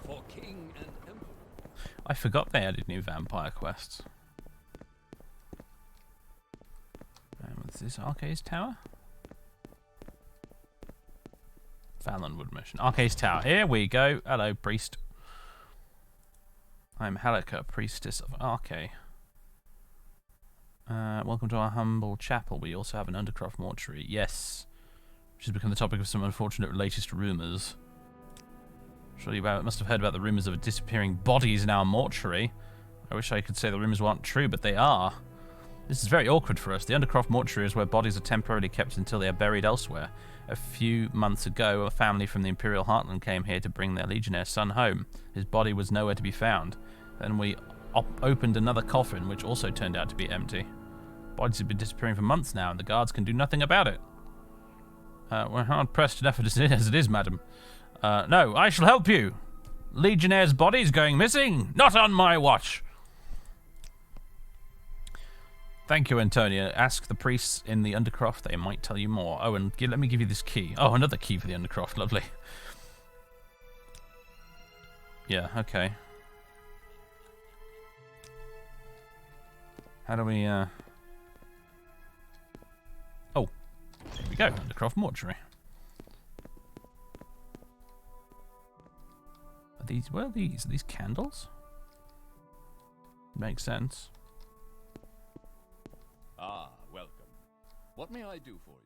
For king and emperor. I forgot they added new vampire quests. What's this? Arcade's Tower? Valenwood mission. Arcade's Tower. Here we go. Hello, priest. I'm Halika, priestess of Arcade. Welcome to our humble chapel. We also have an undercroft mortuary. Yes. Which has become the topic of some unfortunate latest rumours. Surely you must have heard about the rumours of disappearing bodies in our mortuary. I wish I could say the rumours weren't true, but they are. This is very awkward for us. The undercroft mortuary is where bodies are temporarily kept until they are buried elsewhere. A few months ago, a family from the Imperial Heartland came here to bring their Legionnaire son home. His body was nowhere to be found. Then we opened another coffin, which also turned out to be empty. Bodies have been disappearing for months now, and the guards can do nothing about it. We're hard-pressed enough as it is, madam. No, I shall help you. Legionnaire's body's going missing. Not on my watch. Thank you, Antonia. Ask the priests in the Undercroft. They might tell you more. Oh, and let me give you this key. Oh, another key for the Undercroft. Lovely. Yeah, okay. How do we, Oh. There we go. Undercroft mortuary. What are these? Are these candles? Makes sense. Ah, welcome. What may I do for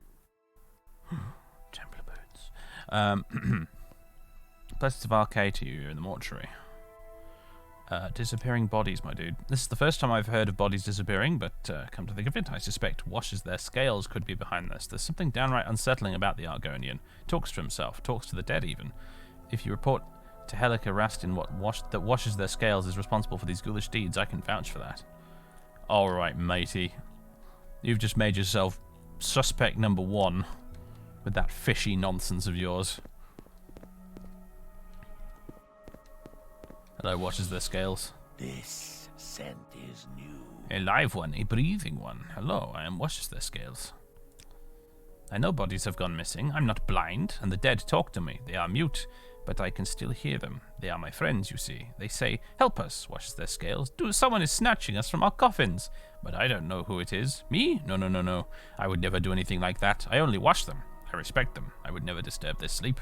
you? Templar boots. Blessings of Arcade to you in the mortuary. Disappearing bodies, my dude. This is the first time I've heard of bodies disappearing, but come to think of it, I suspect Washes Their Scales could be behind this. There's something downright unsettling about the Argonian. Talks to himself, talks to the dead even. If you report to Helika Rastin that Washes Their Scales is responsible for these ghoulish deeds, I can vouch for that. Alright, matey. You've just made yourself suspect number one with that fishy nonsense of yours. Hello, Washes Their Scales. This scent is new. A live one, a breathing one. Hello, I am Washes Their Scales. I know bodies have gone missing. I'm not blind, and the dead talk to me. They are mute, but I can still hear them. They are my friends, you see. They say, help us, Washes Their Scales. Someone is snatching us from our coffins. But I don't know who it is. Me? No, no, no, no. I would never do anything like that. I only wash them. I respect them. I would never disturb their sleep.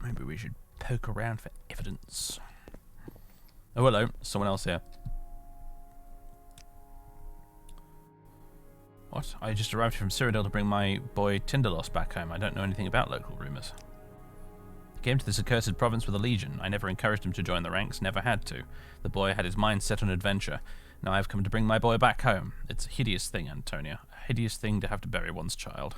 Maybe we should poke around for evidence. Oh, hello. Someone else here. What? I just arrived from Cyrodiil to bring my boy Tindalos back home. I don't know anything about local rumours. He came to this accursed province with a legion. I never encouraged him to join the ranks, never had to. The boy had his mind set on adventure. Now I've come to bring my boy back home. It's a hideous thing, Antonia. A hideous thing to have to bury one's child.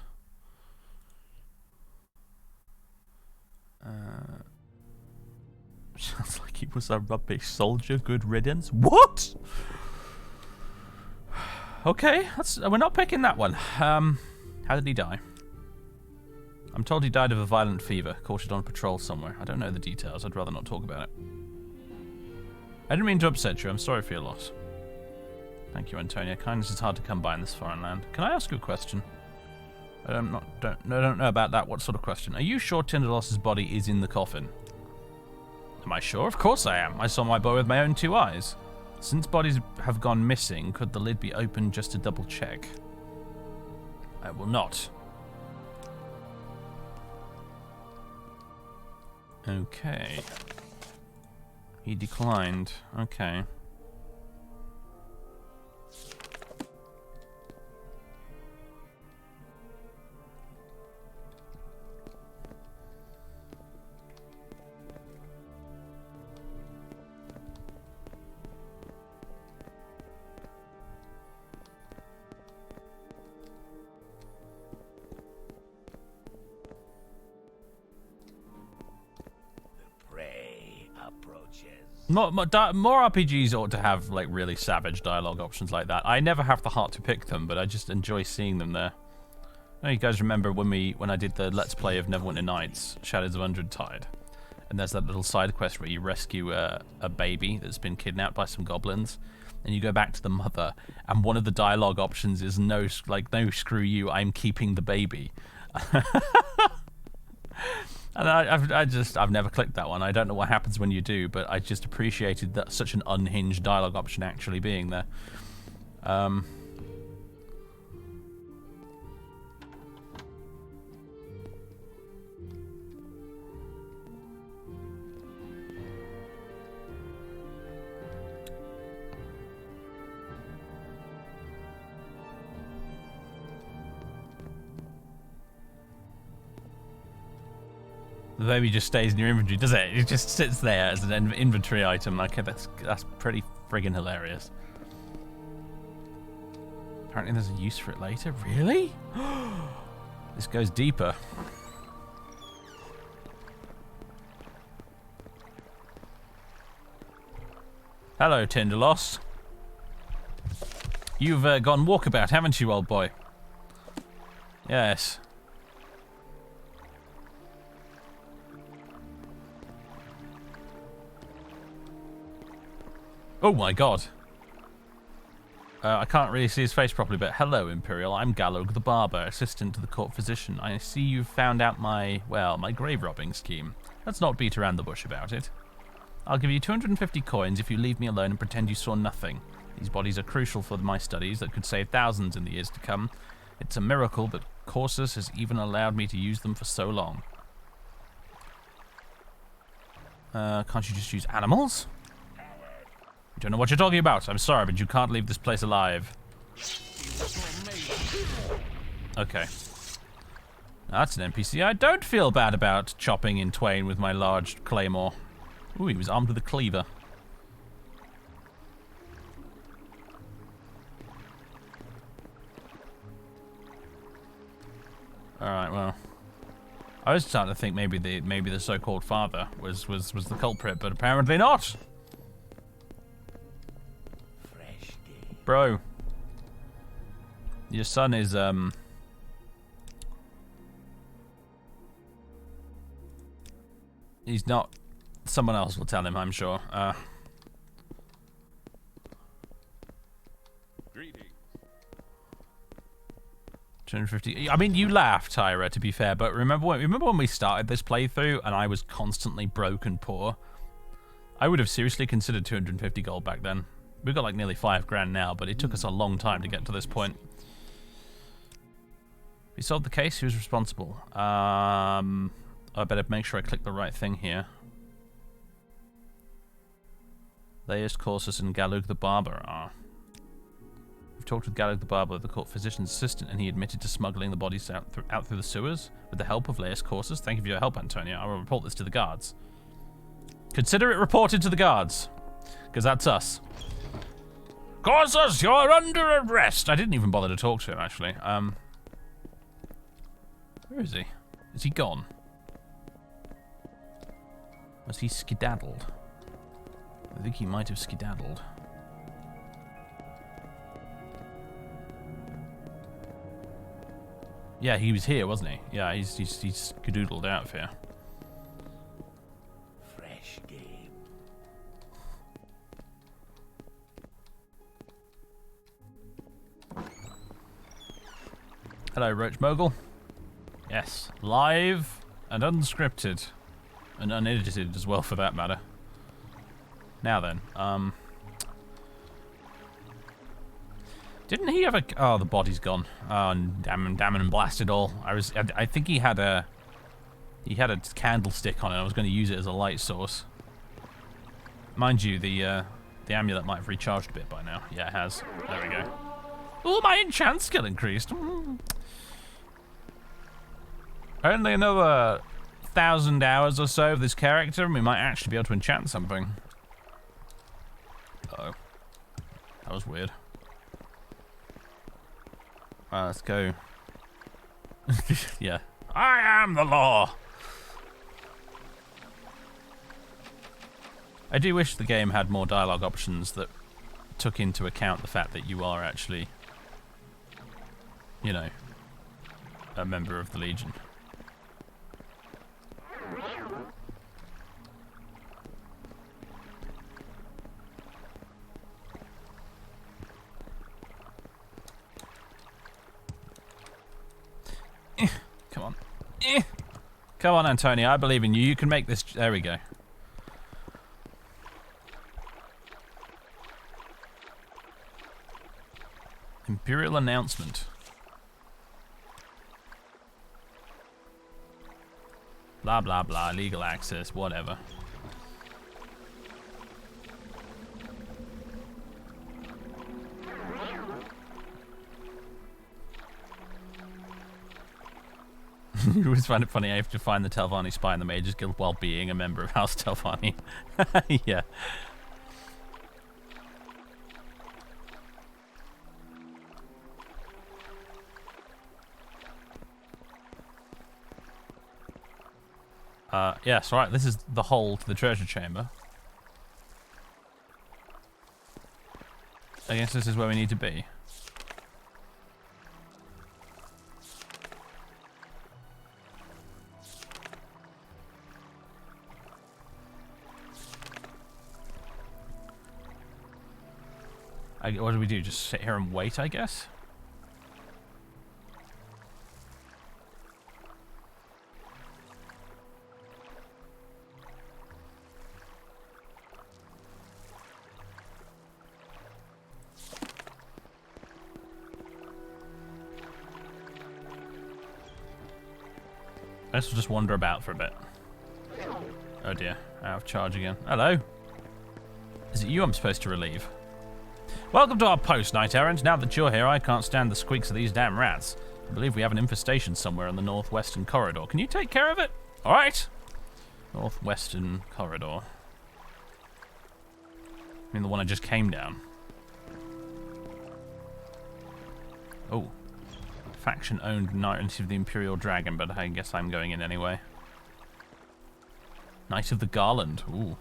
Sounds like he was a rubbish soldier. Good riddance. What? Okay, we're not picking that one. How did he die? I'm told he died of a violent fever, caught it on patrol somewhere. I don't know the details. I'd rather not talk about it. I didn't mean to upset you. I'm sorry for your loss. Thank you, Antonia. Kindness is hard to come by in this foreign land. Can I ask you a question? I don't know about that. What sort of question? Are you sure Tindalos' body is in the coffin? Am I sure? Of course I am. I saw my boy with my own 2 eyes. Since bodies have gone missing, could the lid be opened just to double check? I will not. Okay. He declined. Okay. More RPGs ought to have like really savage dialogue options like that. I never have the heart to pick them, but I just enjoy seeing them there. I know you guys remember when I did the Let's Play of Neverwinter Nights, Shadows of Undred-Tide, and there's that little side quest where you rescue a baby that's been kidnapped by some goblins, and you go back to the mother, and one of the dialogue options is no screw you, I'm keeping the baby. And I've never clicked that one. I don't know what happens when you do, but I just appreciated that such an unhinged dialogue option actually being there. The baby just stays in your inventory, does it? It just sits there as an inventory item. Okay, that's pretty friggin' hilarious. Apparently there's a use for it later. Really? This goes deeper. Hello, Tinderloss. You've gone walkabout, haven't you, old boy? Yes. Oh my god. I can't really see his face properly, but hello, Imperial. I'm Galog the Barber, assistant to the court physician. I see you've found out my grave robbing scheme. Let's not beat around the bush about it. I'll give you 250 coins if you leave me alone and pretend you saw nothing. These bodies are crucial for my studies that could save thousands in the years to come. It's a miracle that Corsus has even allowed me to use them for so long. Can't you just use animals? You don't know what you're talking about. I'm sorry, but you can't leave this place alive. Okay. That's an NPC I don't feel bad about chopping in twain with my large claymore. Ooh, he was armed with a cleaver. Alright, well. I was starting to think maybe the so-called father was the culprit, but apparently not. Bro, your son is, he's not, someone else will tell him, I'm sure. Greetings. 250, I mean, you laughed, Tyra, to be fair, but remember when we started this playthrough and I was constantly broke and poor? I would have seriously considered 250 gold back then. We've got like nearly 5 grand now, but it took us a long time to get to this point. We solved the case. Who's responsible? I better make sure I click the right thing here. Laius Corsus and Galug the Barber are. We've talked with Galug the Barber, the court physician's assistant, and he admitted to smuggling the bodies out through the sewers with the help of Laius Corsus. Thank you for your help, Antonia. I will report this to the guards. Consider it reported to the guards, because that's us. Corsus, you're under arrest! I didn't even bother to talk to him, actually. Where is he? Is he gone? Was he skedaddled? I think he might have skedaddled. Yeah, he was here, wasn't he? Yeah, he's skedoodled out of here. Fresh game. Hello, Roach Mogul. Yes, live and unscripted. And unedited as well, for that matter. Now then, didn't he have a... Oh, the body's gone. Oh, damn and blast it all. I think he had a candlestick on it. I was going to use it as a light source. Mind you, the amulet might have recharged a bit by now. Yeah, it has. There we go. Oh, my enchant skill increased. Only another 1,000 hours or so of this character, and we might actually be able to enchant something. Uh-oh. That was weird. Let's go. Yeah. I am the law! I do wish the game had more dialogue options that took into account the fact that you are actually, you know, a member of the Legion. Come on. Come on, Antonio, I believe in you. You can make this. There we go. Imperial announcement. Blah, blah, blah. Legal access, whatever. You always find it funny I have to find the Telvanni spy in the Mages Guild while being a member of House Telvanni. Yeah. Yes, right, this is the hole to the treasure chamber. I guess this is where we need to be. What do we do? Just sit here and wait, I guess? I guess we'll just wander about for a bit. Oh dear, out of charge again. Hello? Is it you I'm supposed to relieve? Welcome to our post, Knight Errant. Now that you're here, I can't stand the squeaks of these damn rats. I believe we have an infestation somewhere in the northwestern corridor. Can you take care of it? Alright. Northwestern corridor. I mean the one I just came down. Oh. Faction-owned Knight of the Imperial Dragon, but I guess I'm going in anyway. Knight of the Garland. Ooh.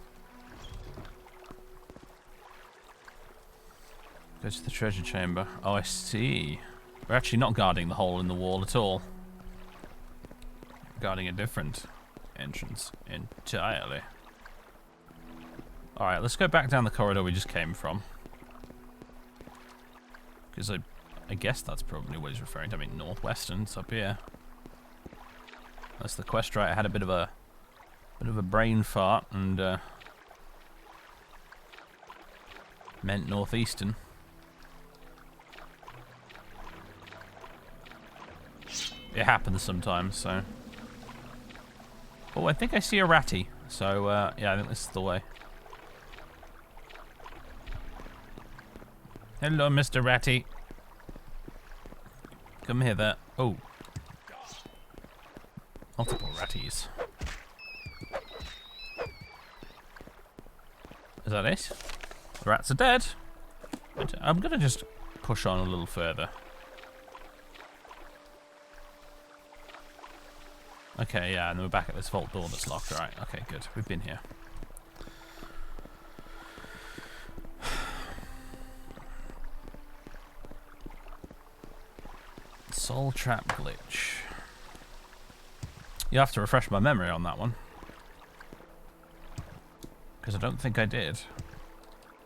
Go to the treasure chamber. Oh, I see. We're actually not guarding the hole in the wall at all. We're guarding a different entrance entirely. Alright, let's go back down the corridor we just came from. Because I guess that's probably what he's referring to. I mean, northwestern, it's up here. That's the quest, right? I had a bit of a brain fart and meant northeastern. It happens sometimes, so. Oh, I think I see a ratty. So, yeah, I think this is the way. Hello, Mr. Ratty. Come hither. Oh. Multiple ratties. Is that it? The rats are dead. But I'm gonna just push on a little further. Okay, yeah, and then we're back at this vault door that's locked. Alright, okay, good. We've been here. Soul trap glitch. You have to refresh my memory on that one. Because I don't think I did.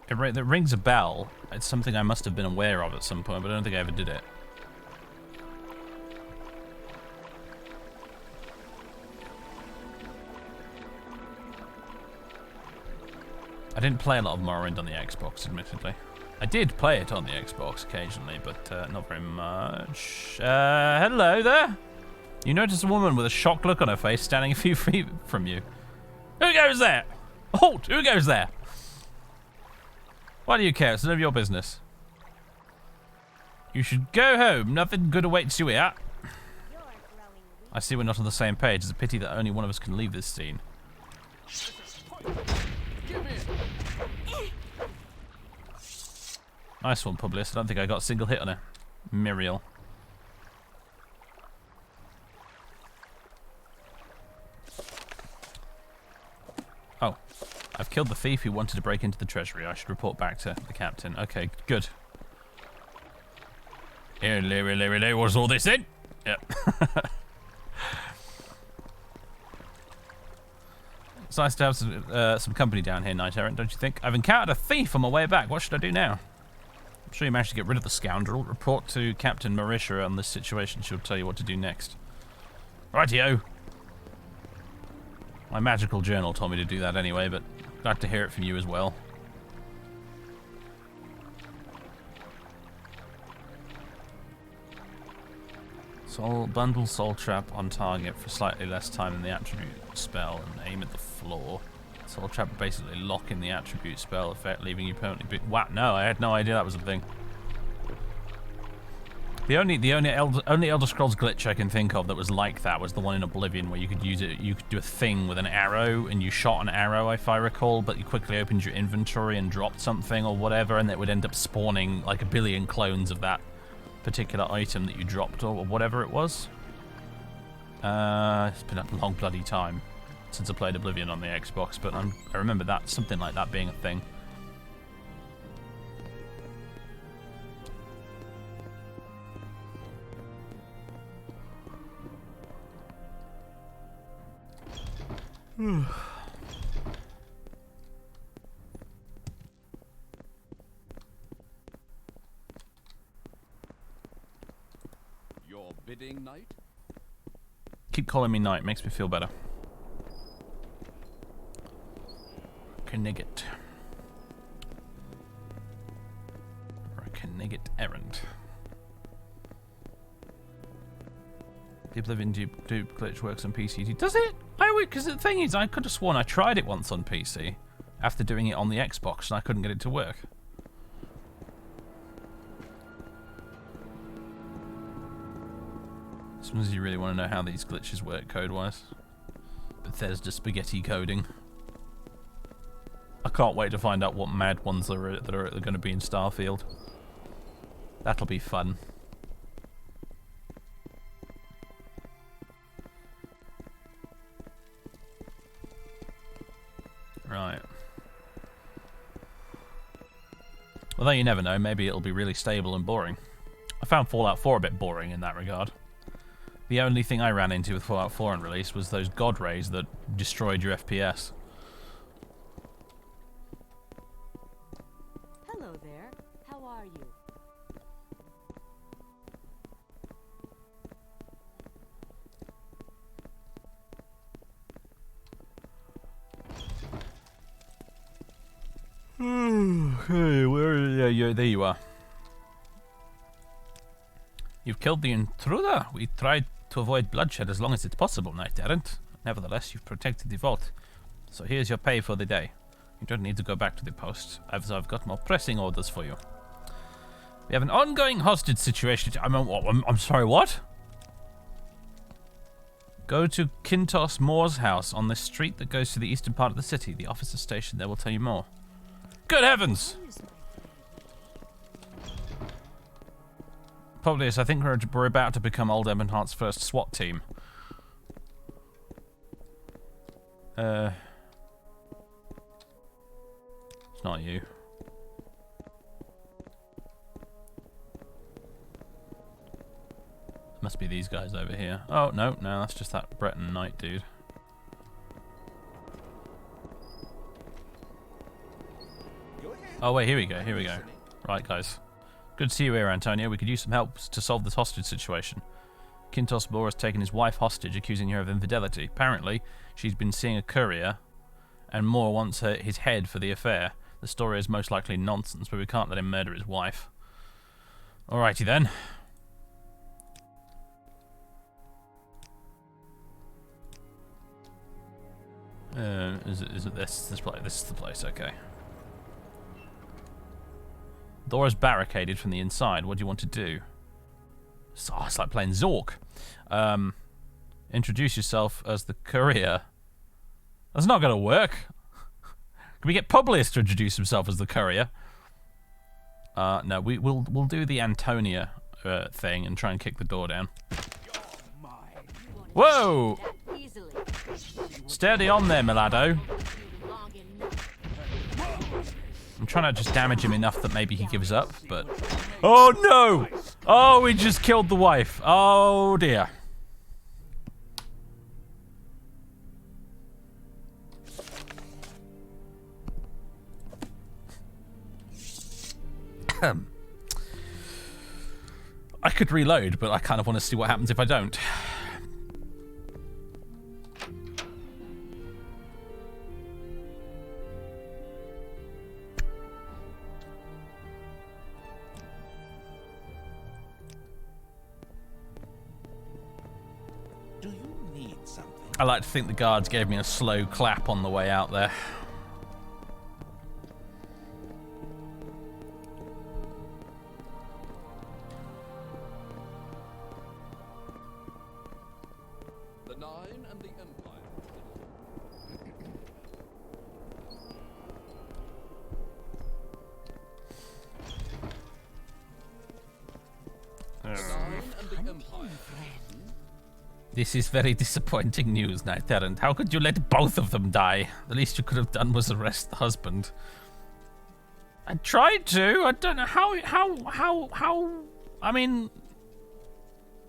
It rings a bell. It's something I must have been aware of at some point, but I don't think I ever did it. I didn't play a lot of Morrowind on the Xbox, admittedly. I did play it on the Xbox occasionally, but not very much. Hello there. You notice a woman with a shocked look on her face standing a few feet from you. Who goes there? Halt! Who goes there? Why do you care? It's none of your business. You should go home. Nothing good awaits you here. I see we're not on the same page. It's a pity that only one of us can leave this scene. Nice one, Publius. I don't think I got a single hit on her. Miriel. Oh. I've killed the thief who wanted to break into the treasury. I should report back to the captain. Okay, good. What's all this in? Yep. It's nice to have some company down here, Knight Errant, don't you think? I've encountered a thief on my way back. What should I do now? I'm sure you managed to get rid of the scoundrel. Report to Captain Marisha on this situation. She'll tell you what to do next. Rightio. My magical journal told me to do that anyway, but glad to hear it from you as well. Bundle Soul Trap on target for slightly less time than the attribute spell and aim at the floor. Soul Trap will basically lock in the attribute spell effect, leaving you permanently... Wow, no, I had no idea that was a thing. The only Elder Scrolls glitch I can think of that was like that was the one in Oblivion where you could use it, you could do a thing with an arrow and you shot an arrow, if I recall, but you quickly opened your inventory and dropped something or whatever, and it would end up spawning like a billion clones of that particular item that you dropped or whatever it was. It's been a long bloody time since I played Oblivion on the Xbox, but I remember that something like that being a thing. Your bidding, knight? Keep calling me Knight, makes me feel better. Knigget. Or a Knigget errand. The Oblivion dupe glitch works on PC. Does it? Because the thing is, I could have sworn I tried it once on PC after doing it on the Xbox and I couldn't get it to work. Sometimes you really want to know how these glitches work code-wise. Bethesda spaghetti coding. I can't wait to find out what mad ones that are going to be in Starfield. That'll be fun. Right. Although you never know, maybe it'll be really stable and boring. I found Fallout 4 a bit boring in that regard. The only thing I ran into with Fallout 4 on release was those god rays that destroyed your FPS. Hello there. How are you? Okay, yeah, there you are. You've killed the intruder. We tried to avoid bloodshed as long as it's possible, Knight Errant. Nevertheless, you've protected the vault. So here's your pay for the day. You don't need to go back to the post, as I've got more pressing orders for you. We have an ongoing hostage situation. I'm sorry, what? Go to Kintos Moore's house on the street that goes to the eastern part of the city. The officer station there will tell you more. Good heavens! Probably is. I think we're about to become Old Ebonheart's first SWAT team. It's not you. Must be these guys over here. Oh, no, that's just that Breton Knight dude. Oh, wait, here we go. Right, guys. Good to see you here, Antonio. We could use some help to solve this hostage situation. Kintos Moore has taken his wife hostage, accusing her of infidelity. Apparently, she's been seeing a courier, and Moore wants his head for the affair. The story is most likely nonsense, but we can't let him murder his wife. Alrighty then. Is it this place? This is the place, okay. Door is barricaded from the inside. What do you want to do? Oh, it's like playing Zork. Introduce yourself as the courier. That's not going to work. Can we get Publius to introduce himself as the courier? No, we'll do the Antonia thing and try and kick the door down. Whoa! Steady on there, Milado. I'm trying to just damage him enough that maybe he gives up, but... Oh, no! Oh, we just killed the wife. Oh, dear. I could reload, but I kind of want to see what happens if I don't. Do you need something? I like to think the guards gave me a slow clap on the way out there. This is very disappointing news, Knight Errant. How could you let both of them die? The least you could have done was arrest the husband. I tried to. I don't know how. I mean,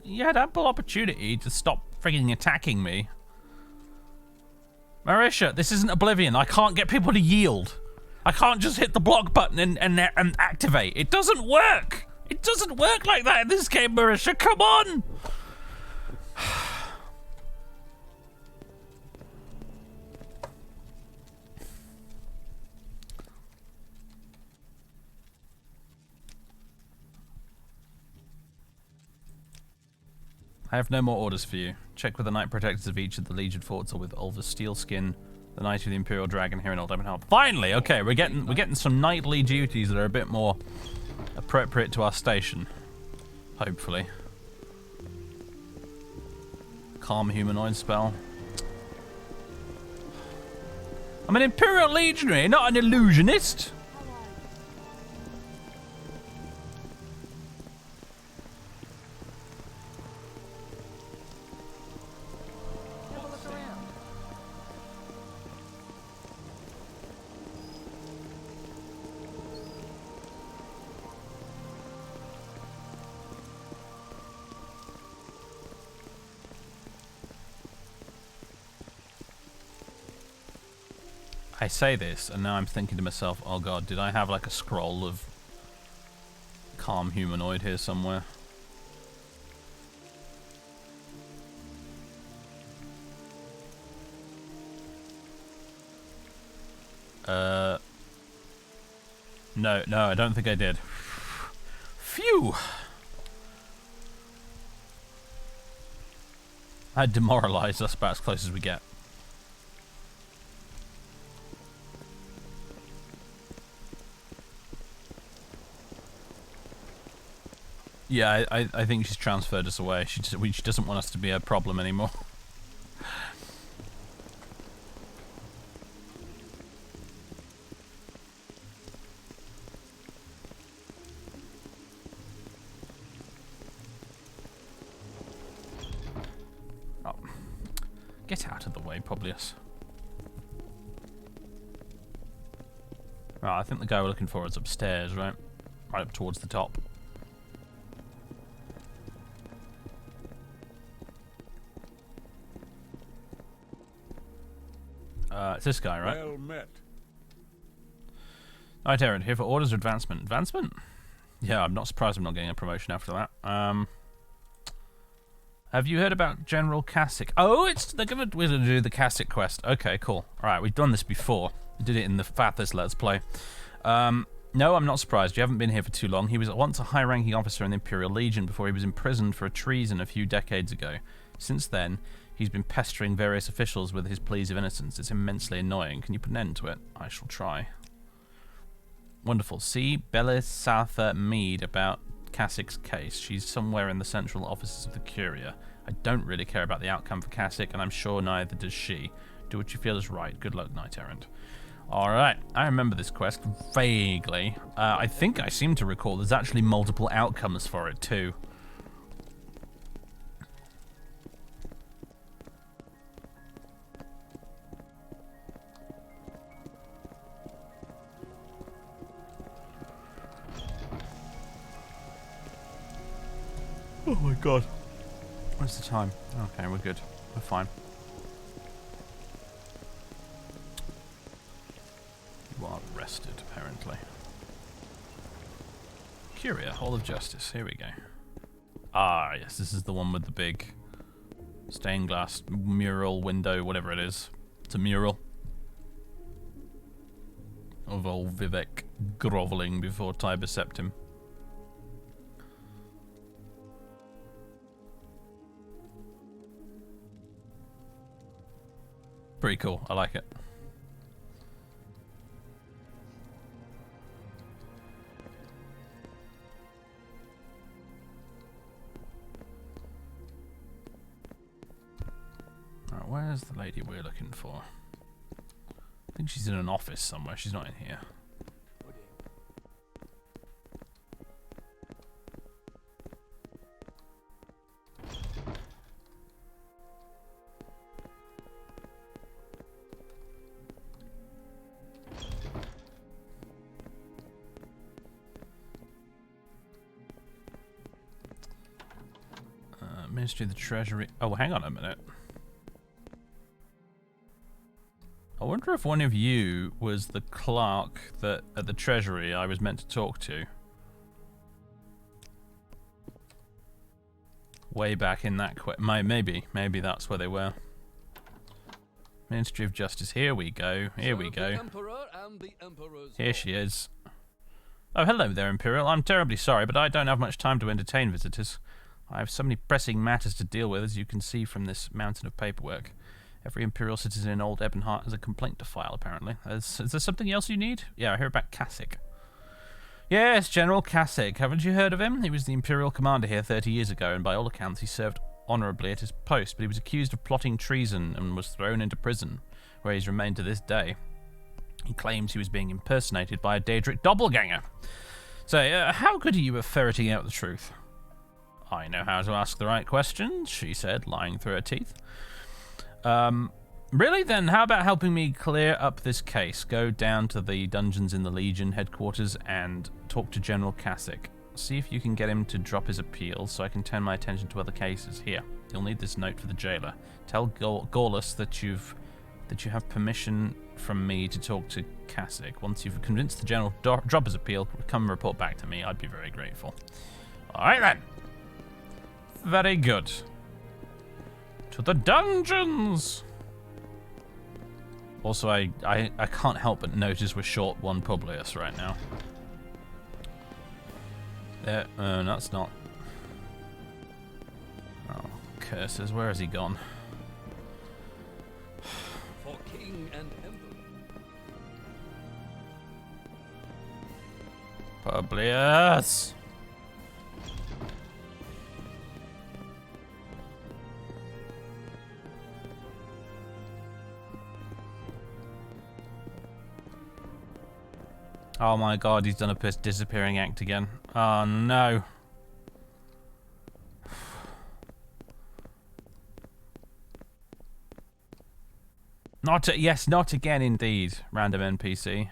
you had ample opportunity to stop frigging attacking me. Marisha, this isn't Oblivion. I can't get people to yield. I can't just hit the block button and activate. It doesn't work. It doesn't work like that in this game, Marisha. Come on. I have no more orders for you. Check with the Knight Protectors of each of the Legion forts or with Ulva Steelskin, the Knight of the Imperial Dragon here in Old Ebonheart. Finally! Okay, we're getting some knightly duties that are a bit more appropriate to our station. Hopefully. Calm humanoid spell. I'm an Imperial Legionary, not an illusionist! I say this, and now I'm thinking to myself, oh god, did I have like a scroll of calm humanoid here somewhere? No, I don't think I did. Phew! I demoralized us about as close as we get. Yeah, I think she's transferred us away. She doesn't want us to be a problem anymore. Oh. Get out of the way, Publius. Right, I think the guy we're looking for is upstairs, right? Right up towards the top. It's this guy, right? Well met. Knight Errant, here for orders or advancement. Advancement? Yeah, I'm not surprised I'm not getting a promotion after that. Have you heard about General Kasich? Oh, we're gonna do the Kasich quest. Okay, cool. Alright, we've done this before. We did it in the Fathers Let's Play. No, I'm not surprised. You haven't been here for too long. He was once a high-ranking officer in the Imperial Legion before he was imprisoned for a treason a few decades ago. Since then, he's been pestering various officials with his pleas of innocence. It's immensely annoying. Can you put an end to it? I shall try. Wonderful. See Belisatha Mead about Kasich's case. She's somewhere in the central offices of the Curia. I don't really care about the outcome for Kasich, and I'm sure neither does she. Do what you feel is right. Good luck, Knight Errant. Alright, I remember this quest vaguely. I think I seem to recall there's actually multiple outcomes for it, too. Oh my god. What's the time? Okay, we're good. We're fine. You are rested, apparently. Curia, Hall of Justice. Here we go. Ah, yes, this is the one with the big stained glass mural window, whatever it is. It's a mural of old Vivek grovelling before Tiber Septim. Pretty cool. I like it. Alright, where's the lady we're looking for? I think she's in an office somewhere. She's not in here. Ministry of the Treasury. Oh, hang on a minute. I wonder if one of you was the clerk that at the Treasury I was meant to talk to. Way back in that maybe that's where they were. Ministry of Justice. Here we go. Here we go. Here she is. Oh, hello there, Imperial. I'm terribly sorry, but I don't have much time to entertain visitors. I have so many pressing matters to deal with, as you can see from this mountain of paperwork. Every Imperial citizen in Old Ebonheart has a complaint to file, apparently. Is there something else you need? Yeah, I hear about Kasich. Yes, General Kasich. Haven't you heard of him? He was the Imperial commander here 30 years ago, and by all accounts he served honourably at his post, but he was accused of plotting treason and was thrown into prison, where he's remained to this day. He claims he was being impersonated by a Daedric doppelganger. So, how good are you at ferreting out the truth? I know how to ask the right questions, she said, lying through her teeth. Really then, how about helping me clear up this case? Go down to the dungeons in the Legion headquarters and talk to General Kasich. See if you can get him to drop his appeal so I can turn my attention to other cases. Here, you'll need this note for the jailer. Tell Gorlas that you have permission from me to talk to Kasich. Once you've convinced the General to drop his appeal, come report back to me. I'd be very grateful. Alright then. Very good. To the dungeons! Also, I can't help but notice we're short one Publius right now. There, that's not... Oh, curses, where has he gone? For king and emperor. Publius! Oh my god, he's done a disappearing act again. Oh no. Yes, not again indeed, random NPC.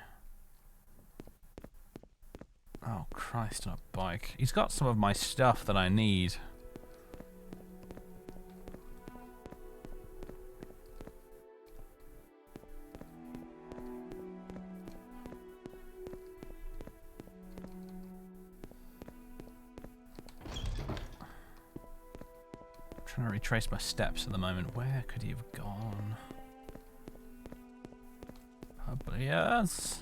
Oh Christ, on a bike. He's got some of my stuff that I need. Trying to retrace my steps at the moment. Where could he have gone? Publius!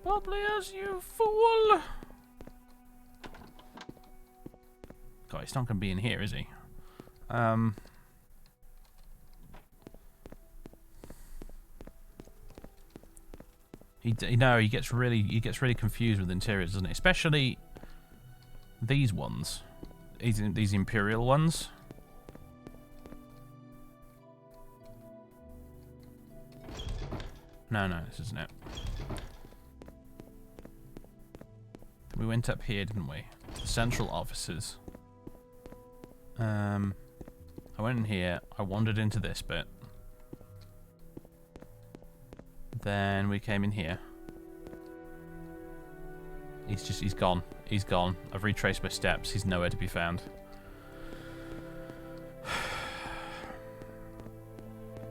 Publius, you fool! God, he's not going to be in here, is he? He gets really confused with interiors, doesn't he? Especially these ones. These Imperial ones. No, this isn't it. We went up here, didn't we? The central offices. I went in here. I wandered into this bit. Then we came in here. He's gone. He's gone. I've retraced my steps. He's nowhere to be found.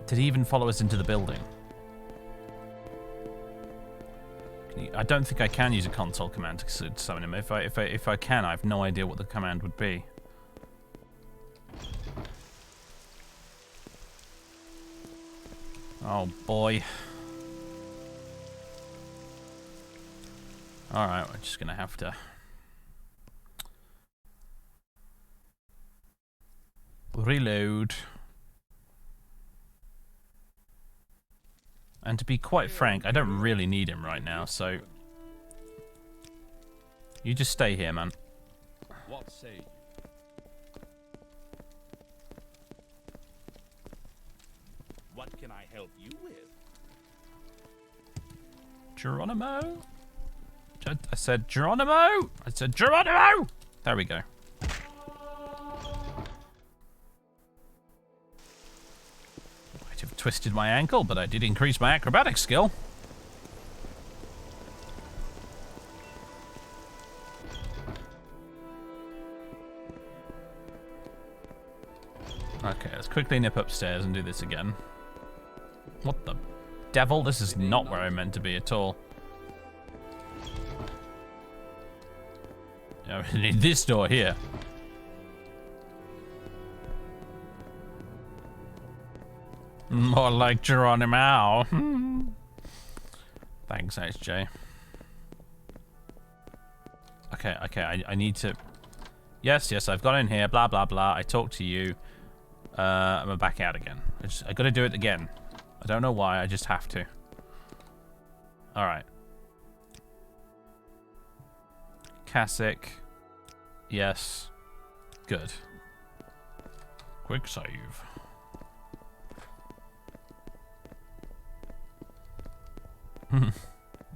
Did he even follow us into the building? I don't think I can use a console command to summon him. If I can, I have no idea what the command would be. Oh boy. Alright, we're just gonna have to reload. And to be quite frank, I don't really need him right now, so you just stay here, man. What say you? What can I help you with? Geronimo? I said Geronimo! I said Geronimo! There we go. Might have twisted my ankle, but I did increase my acrobatic skill. Okay, let's quickly nip upstairs and do this again. What the devil? This is not where I'm meant to be at all. I need this door here. More like Geronimo. Thanks, HJ. Okay, I need to... Yes, I've got in here, blah, blah, blah. I talked to you. I'm back out again. I gotta do it again. I don't know why, I just have to. Alright. Cassock. Yes. Good. Quick save.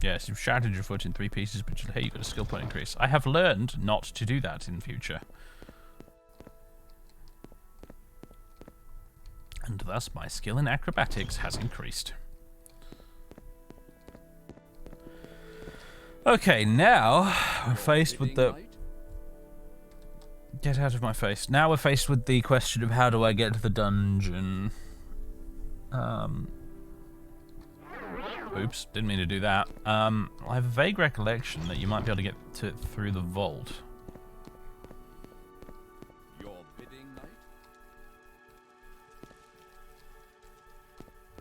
Yes, you've shattered your foot in 3 pieces, but hey, you got a skill point increase. I have learned not to do that in future. And thus my skill in acrobatics has increased. Okay, now we're faced with the... Get out of my face. Now we're faced with the question of how do I get to the dungeon? Oops, didn't mean to do that. I have a vague recollection that you might be able to get to it through the vault. Your bidding, knight?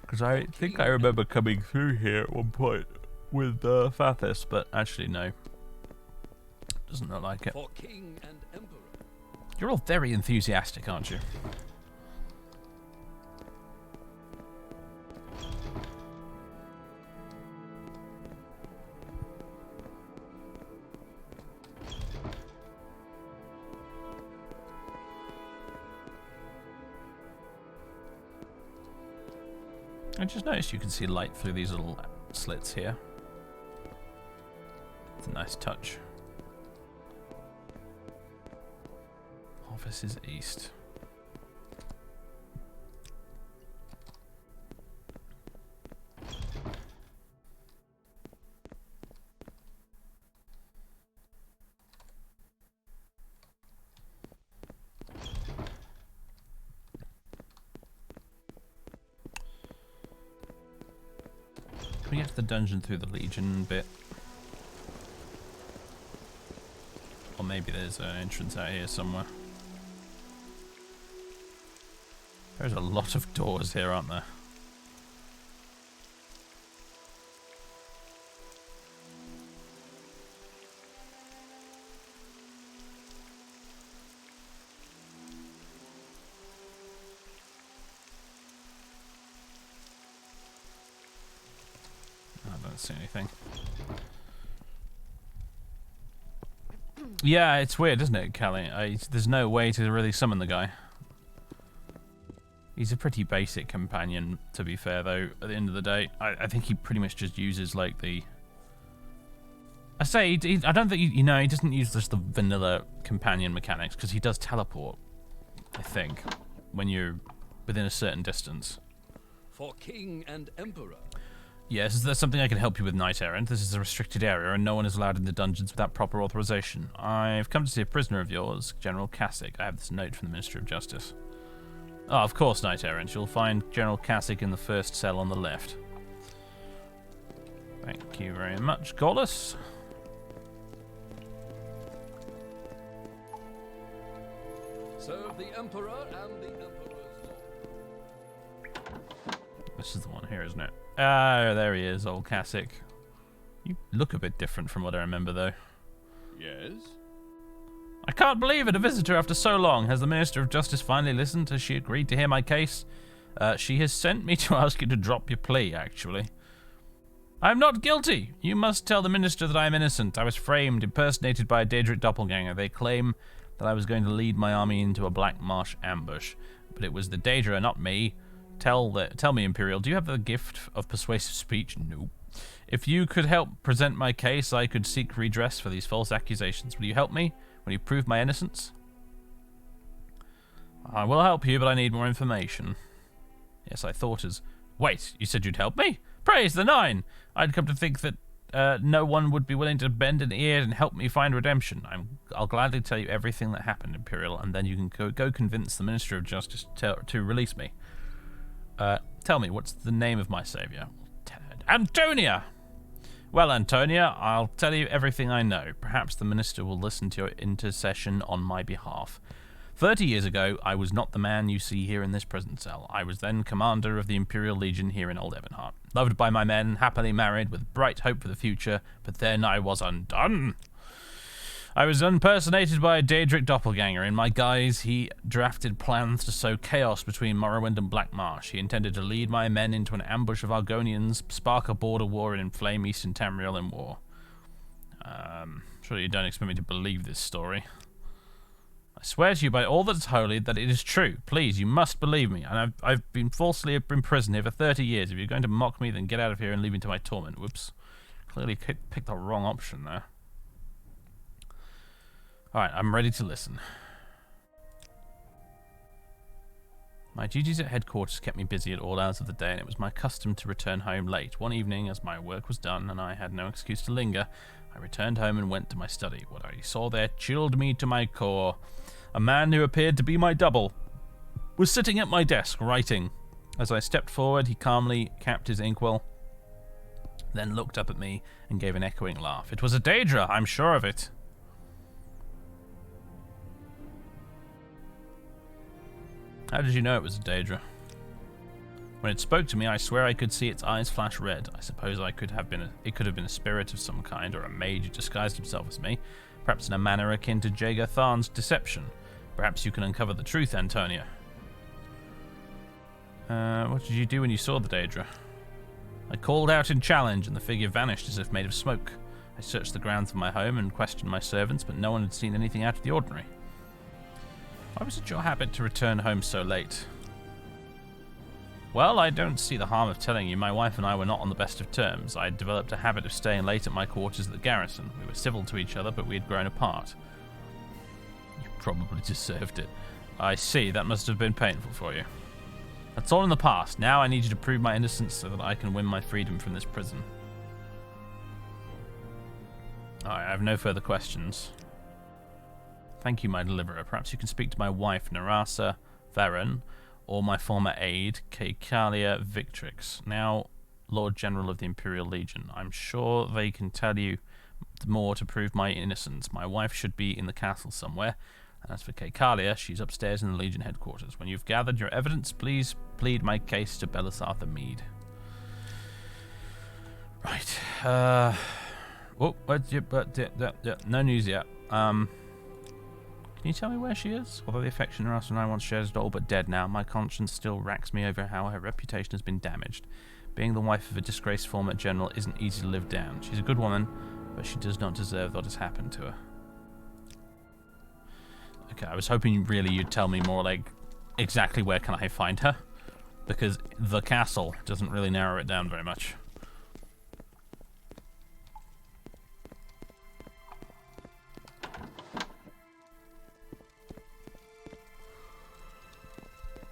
Because I think I remember coming through here at one point with Fathis, but actually no. Doesn't look like it. For king and emperor. You're all very enthusiastic, aren't you? I just noticed you can see light through these little slits here. It's a nice touch. Office is east. Can we get to the dungeon through the Legion bit? Or maybe there's an entrance out here somewhere. There's a lot of doors here, aren't there? I don't see anything. Yeah, it's weird, isn't it, Callie? There's no way to really summon the guy. He's a pretty basic companion, to be fair, though, at the end of the day. I think he pretty much just uses, like, the... I say, I don't think, he doesn't use just the vanilla companion mechanics, because he does teleport, I think, when you're within a certain distance. For king and emperor. Yes, is there something I can help you with, Knight Errant? This is a restricted area, and no one is allowed in the dungeons without proper authorization. I've come to see a prisoner of yours, General Cassick. I have this note from the Ministry of Justice. Oh, of course, Knight Errant. You'll find General Cassick in the first cell on the left. Thank you very much, Gorlas. Serve the Emperor and the Emperor's law. This is the one here, isn't it? Oh, there he is, old Cassick. You look a bit different from what I remember, though. Yes? I can't believe it, a visitor after so long. Has the Minister of Justice finally listened? Has she agreed to hear my case? She has sent me to ask you to drop your plea, actually. I'm not guilty. You must tell the Minister that I am innocent. I was framed, impersonated by a Daedric doppelganger. They claim that I was going to lead my army into a Black Marsh ambush. But it was the Daedra, not me. Tell me, Imperial, do you have the gift of persuasive speech? No. If you could help present my case, I could seek redress for these false accusations. Will you help me? Will you prove my innocence? I will help you, but I need more information. Yes, I thought as... Wait, you said you'd help me? Praise the Nine! I'd come to think that no one would be willing to bend an ear and help me find redemption. I'll gladly tell you everything that happened, Imperial, and then you can go convince the Minister of Justice to release me. Tell me, what's the name of my savior? Antonia! Well, Antonia, I'll tell you everything I know. Perhaps the Minister will listen to your intercession on my behalf. 30 years ago, I was not the man you see here in this prison cell. I was then commander of the Imperial Legion here in Old Ebonheart. Loved by my men, happily married, with bright hope for the future, but then I was undone. I was impersonated by a Daedric doppelganger. In my guise, he drafted plans to sow chaos between Morrowind and Black Marsh. He intended to lead my men into an ambush of Argonians, spark a border war, and inflame Eastern Tamriel in war. Surely you don't expect me to believe this story. I swear to you by all that is holy that it is true. Please, you must believe me. And I've been falsely imprisoned here for 30 years. If you're going to mock me, then get out of here and leave me to my torment. Whoops. Clearly picked the wrong option there. Alright, I'm ready to listen. My duties at headquarters kept me busy at all hours of the day, and it was my custom to return home late. One evening, as my work was done and I had no excuse to linger, I returned home and went to my study. What I saw there chilled me to my core. A man who appeared to be my double was sitting at my desk, writing. As I stepped forward, he calmly capped his inkwell, then looked up at me and gave an echoing laugh. It was a Daedra, I'm sure of it. How did you know it was a Daedra? When it spoke to me, I swear I could see its eyes flash red. I suppose it could have been a spirit of some kind, or a mage who disguised himself as me, perhaps in a manner akin to Jaeger Tharn's deception. Perhaps you can uncover the truth, Antonia. What did you do when you saw the Daedra? I called out in challenge, and the figure vanished as if made of smoke. I searched the grounds of my home and questioned my servants, but no one had seen anything out of the ordinary. Why was it your habit to return home so late? Well, I don't see the harm of telling you. My wife and I were not on the best of terms. I had developed a habit of staying late at my quarters at the garrison. We were civil to each other, but we had grown apart. You probably deserved it. I see, that must have been painful for you. That's all in the past. Now I need you to prove my innocence so that I can win my freedom from this prison. I have no further questions. Thank you, my deliverer. Perhaps you can speak to my wife, Narasa Varen, or my former aide, Caecalia Victrix, now Lord General of the Imperial Legion. I'm sure they can tell you more to prove my innocence. My wife should be in the castle somewhere. And as for Caecalia, she's upstairs in the Legion headquarters. When you've gathered your evidence, please plead my case to Belisar the Mead. Right. No news yet. Can you tell me where she is? Although the affection Narasa and I once shared is all but dead now, my conscience still racks me over how her reputation has been damaged. Being the wife of a disgraced former general isn't easy to live down. She's a good woman, but she does not deserve what has happened to her. Okay, I was hoping really you'd tell me more like exactly where can I find her, because the castle doesn't really narrow it down very much.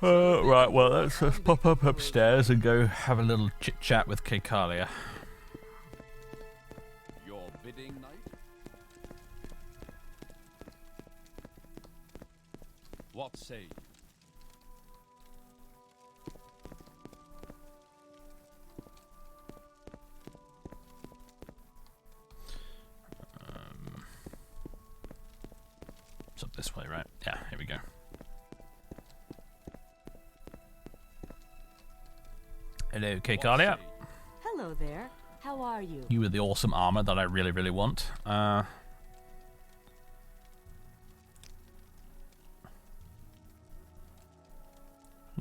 Right, well, let's pop up upstairs and go have a little chit-chat with Kekalia. Your bidding, knight? What say you? It's up this way, right? Yeah, here we go. Hello, Kekalia. Hello there. How are you? You with the awesome armor that I really, really want. You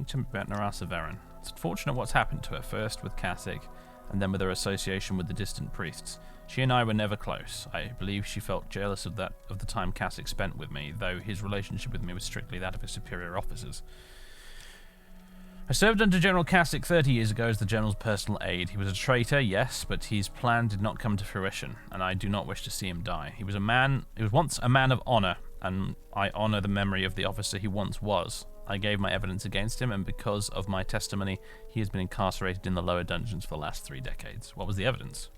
tell me about Narasa Varen. It's unfortunate what's happened to her, first with Kasich, and then with her association with the distant priests. She and I were never close. I believe she felt jealous of the time Kasich spent with me, though his relationship with me was strictly that of his superior officers. I served under General Kasich 30 years ago as the General's personal aide. He was a traitor, yes, but his plan did not come to fruition, and I do not wish to see him die. He was once a man of honor, and I honor the memory of the officer he once was. I gave my evidence against him, and because of my testimony, he has been incarcerated in the lower dungeons for the last 3 decades. What was the evidence?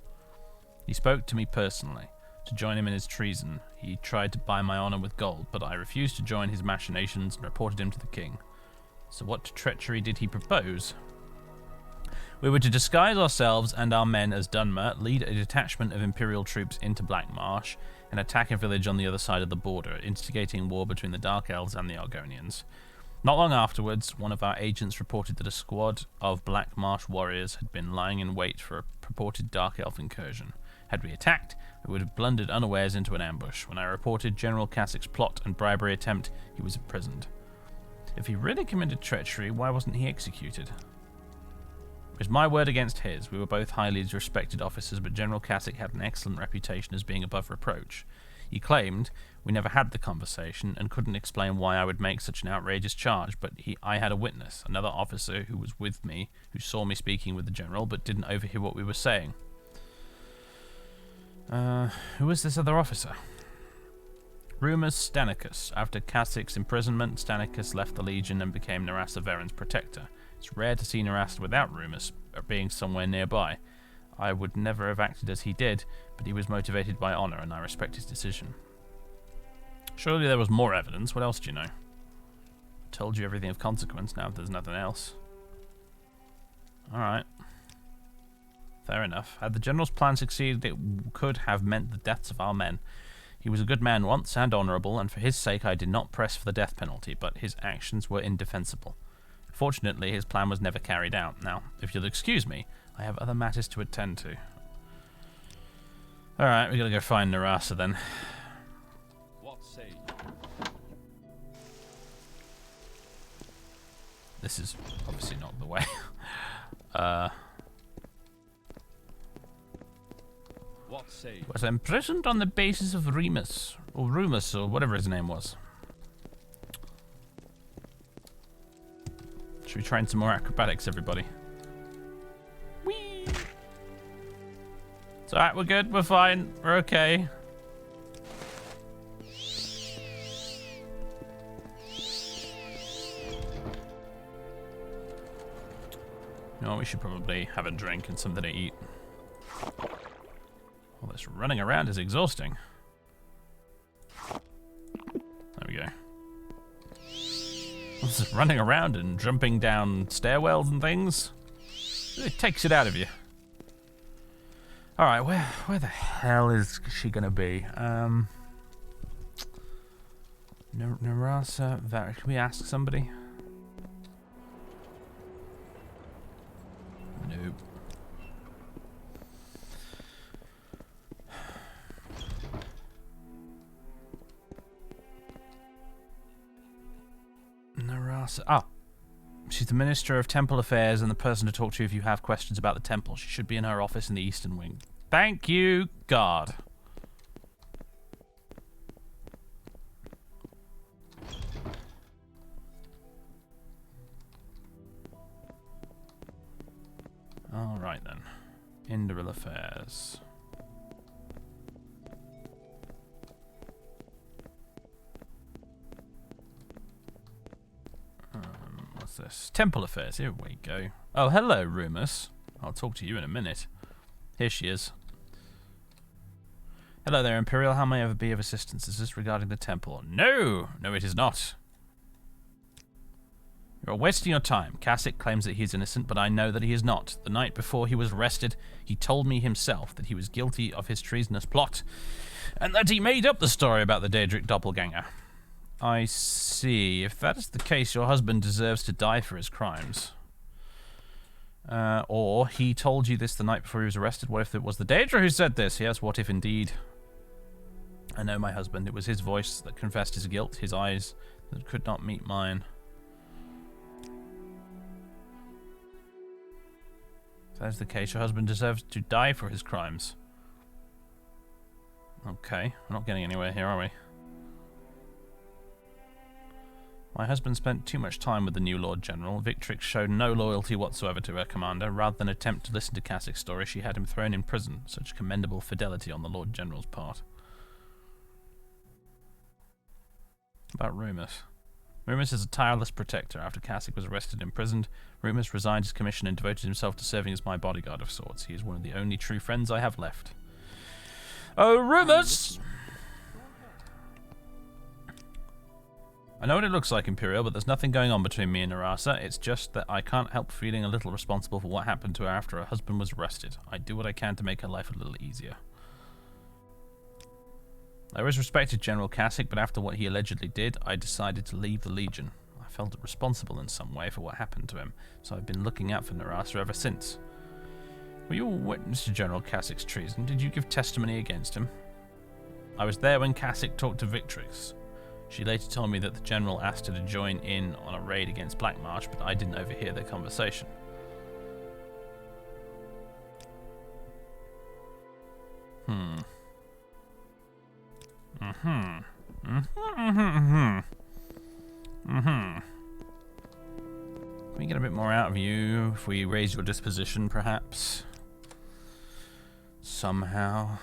He spoke to me personally, to join him in his treason. He tried to buy my honor with gold, but I refused to join his machinations and reported him to the king. So what treachery did he propose? We were to disguise ourselves and our men as Dunmer, lead a detachment of Imperial troops into Black Marsh, and attack a village on the other side of the border, instigating war between the Dark Elves and the Argonians. Not long afterwards, one of our agents reported that a squad of Black Marsh warriors had been lying in wait for a purported Dark Elf incursion. Had we attacked, we would have blundered unawares into an ambush. When I reported General Kassich's plot and bribery attempt, he was imprisoned. If he really committed treachery, why wasn't he executed? It was my word against his. We were both highly respected officers, but General Kassich had an excellent reputation as being above reproach. He claimed we never had the conversation and couldn't explain why I would make such an outrageous charge, but I had a witness, another officer who was with me, who saw me speaking with the General, but didn't overhear what we were saying. Who was this other officer? Rumours Stanicus. After Kassich's imprisonment, Stanicus left the Legion and became Narasa Varen's protector. It's rare to see Narasa without Rumours being somewhere nearby. I would never have acted as he did, but he was motivated by honour, and I respect his decision. Surely there was more evidence. What else do you know? I told you everything of consequence. Now if there's nothing else. Alright. Fair enough. Had the General's plan succeeded, it could have meant the deaths of our men. He was a good man once and honourable, and for his sake I did not press for the death penalty, but his actions were indefensible. Fortunately, his plan was never carried out. Now, if you'll excuse me, I have other matters to attend to. Alright, we gotta go find Narasa then. What say you? This is obviously not the way. What say you? Was imprisoned on the basis of Remus, or whatever his name was. Should we train some more acrobatics, everybody? Whee! It's alright, we're good, we're fine, we're okay. You know, we should probably have a drink and something to eat. All this running around is exhausting. There we go. All this running around and jumping down stairwells and things. It takes it out of you. Alright, where the hell is she gonna be? Narasa Varen. Can we ask somebody? Nope. Narasa. Ah. She's the Minister of Temple Affairs and the person to talk to if you have questions about the temple. She should be in her office in the Eastern Wing. Thank you, God. Alright then. Indoril Affairs. What's Yes, temple affairs. Here we go. Oh, hello, Rumus. I'll talk to you in a minute. Here she is. Hello there, Imperial. How may I ever be of assistance? Is this regarding the temple? No! No, it is not. You're wasting your time. Kasich claims that he is innocent, but I know that he is not. The night before he was arrested, he told me himself that he was guilty of his treasonous plot, and that he made up the story about the Dahrk doppelganger. I see. If that is the case, your husband deserves to die for his crimes. Or he told you this the night before he was arrested. What if it was the Daedra who said this? Yes, what if indeed? I know my husband. It was his voice that confessed his guilt, his eyes that could not meet mine. If that is the case, your husband deserves to die for his crimes. Okay, we're not getting anywhere here, are we? My husband spent too much time with the new Lord General. Victrix showed no loyalty whatsoever to her commander. Rather than attempt to listen to Kasich's story, she had him thrown in prison. Such commendable fidelity on the Lord General's part. About Rumus. Rumus is a tireless protector. After Kasich was arrested and imprisoned, Rumus resigned his commission and devoted himself to serving as my bodyguard of sorts. He is one of the only true friends I have left. Oh, Rumus! I know what it looks like, Imperial, but there's nothing going on between me and Narasa. It's just that I can't help feeling a little responsible for what happened to her after her husband was arrested. I do what I can to make her life a little easier. I always respected General Kasich, but after what he allegedly did, I decided to leave the Legion. I felt responsible in some way for what happened to him, so I've been looking out for Narasa ever since. Were you a witness to General Kasich's treason? Did you give testimony against him? I was there when Kasich talked to Victrix. She later told me that the General asked her to join in on a raid against Blackmarsh, but I didn't overhear their conversation. Can we get a bit more out of you if we raise your disposition, perhaps? Somehow.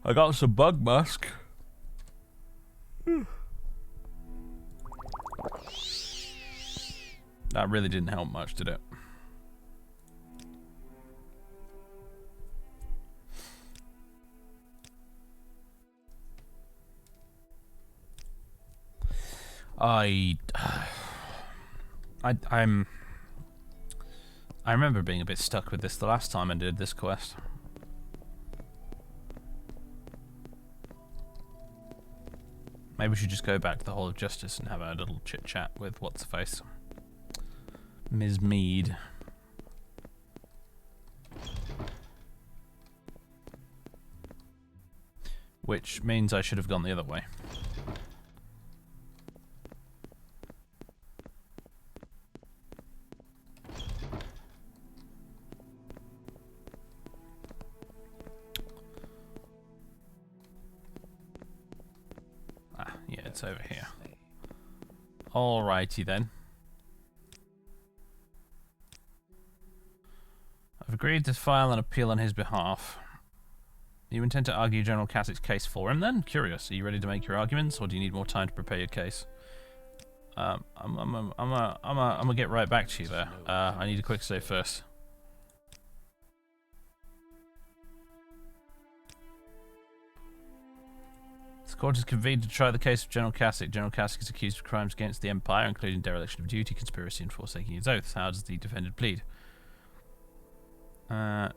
I got some bug musk. That really didn't help much, did it? I remember being a bit stuck with this the last time I did this quest. Maybe we should just go back to the Hall of Justice and have a little chit-chat with what's-her-face. Ms. Mead. Which means I should have gone the other way. Yeah, it's over here. Alrighty then. I've agreed to file an appeal on his behalf. You intend to argue General Kasich's case for him then? Curious. Are you ready to make your arguments, or do you need more time to prepare your case? I'm gonna get right back to you there. I need a quick save first. This court is convened to try the case of General Kasich. General Kasich is accused of crimes against the Empire, including dereliction of duty, conspiracy, and forsaking his oath. How does the defendant plead? General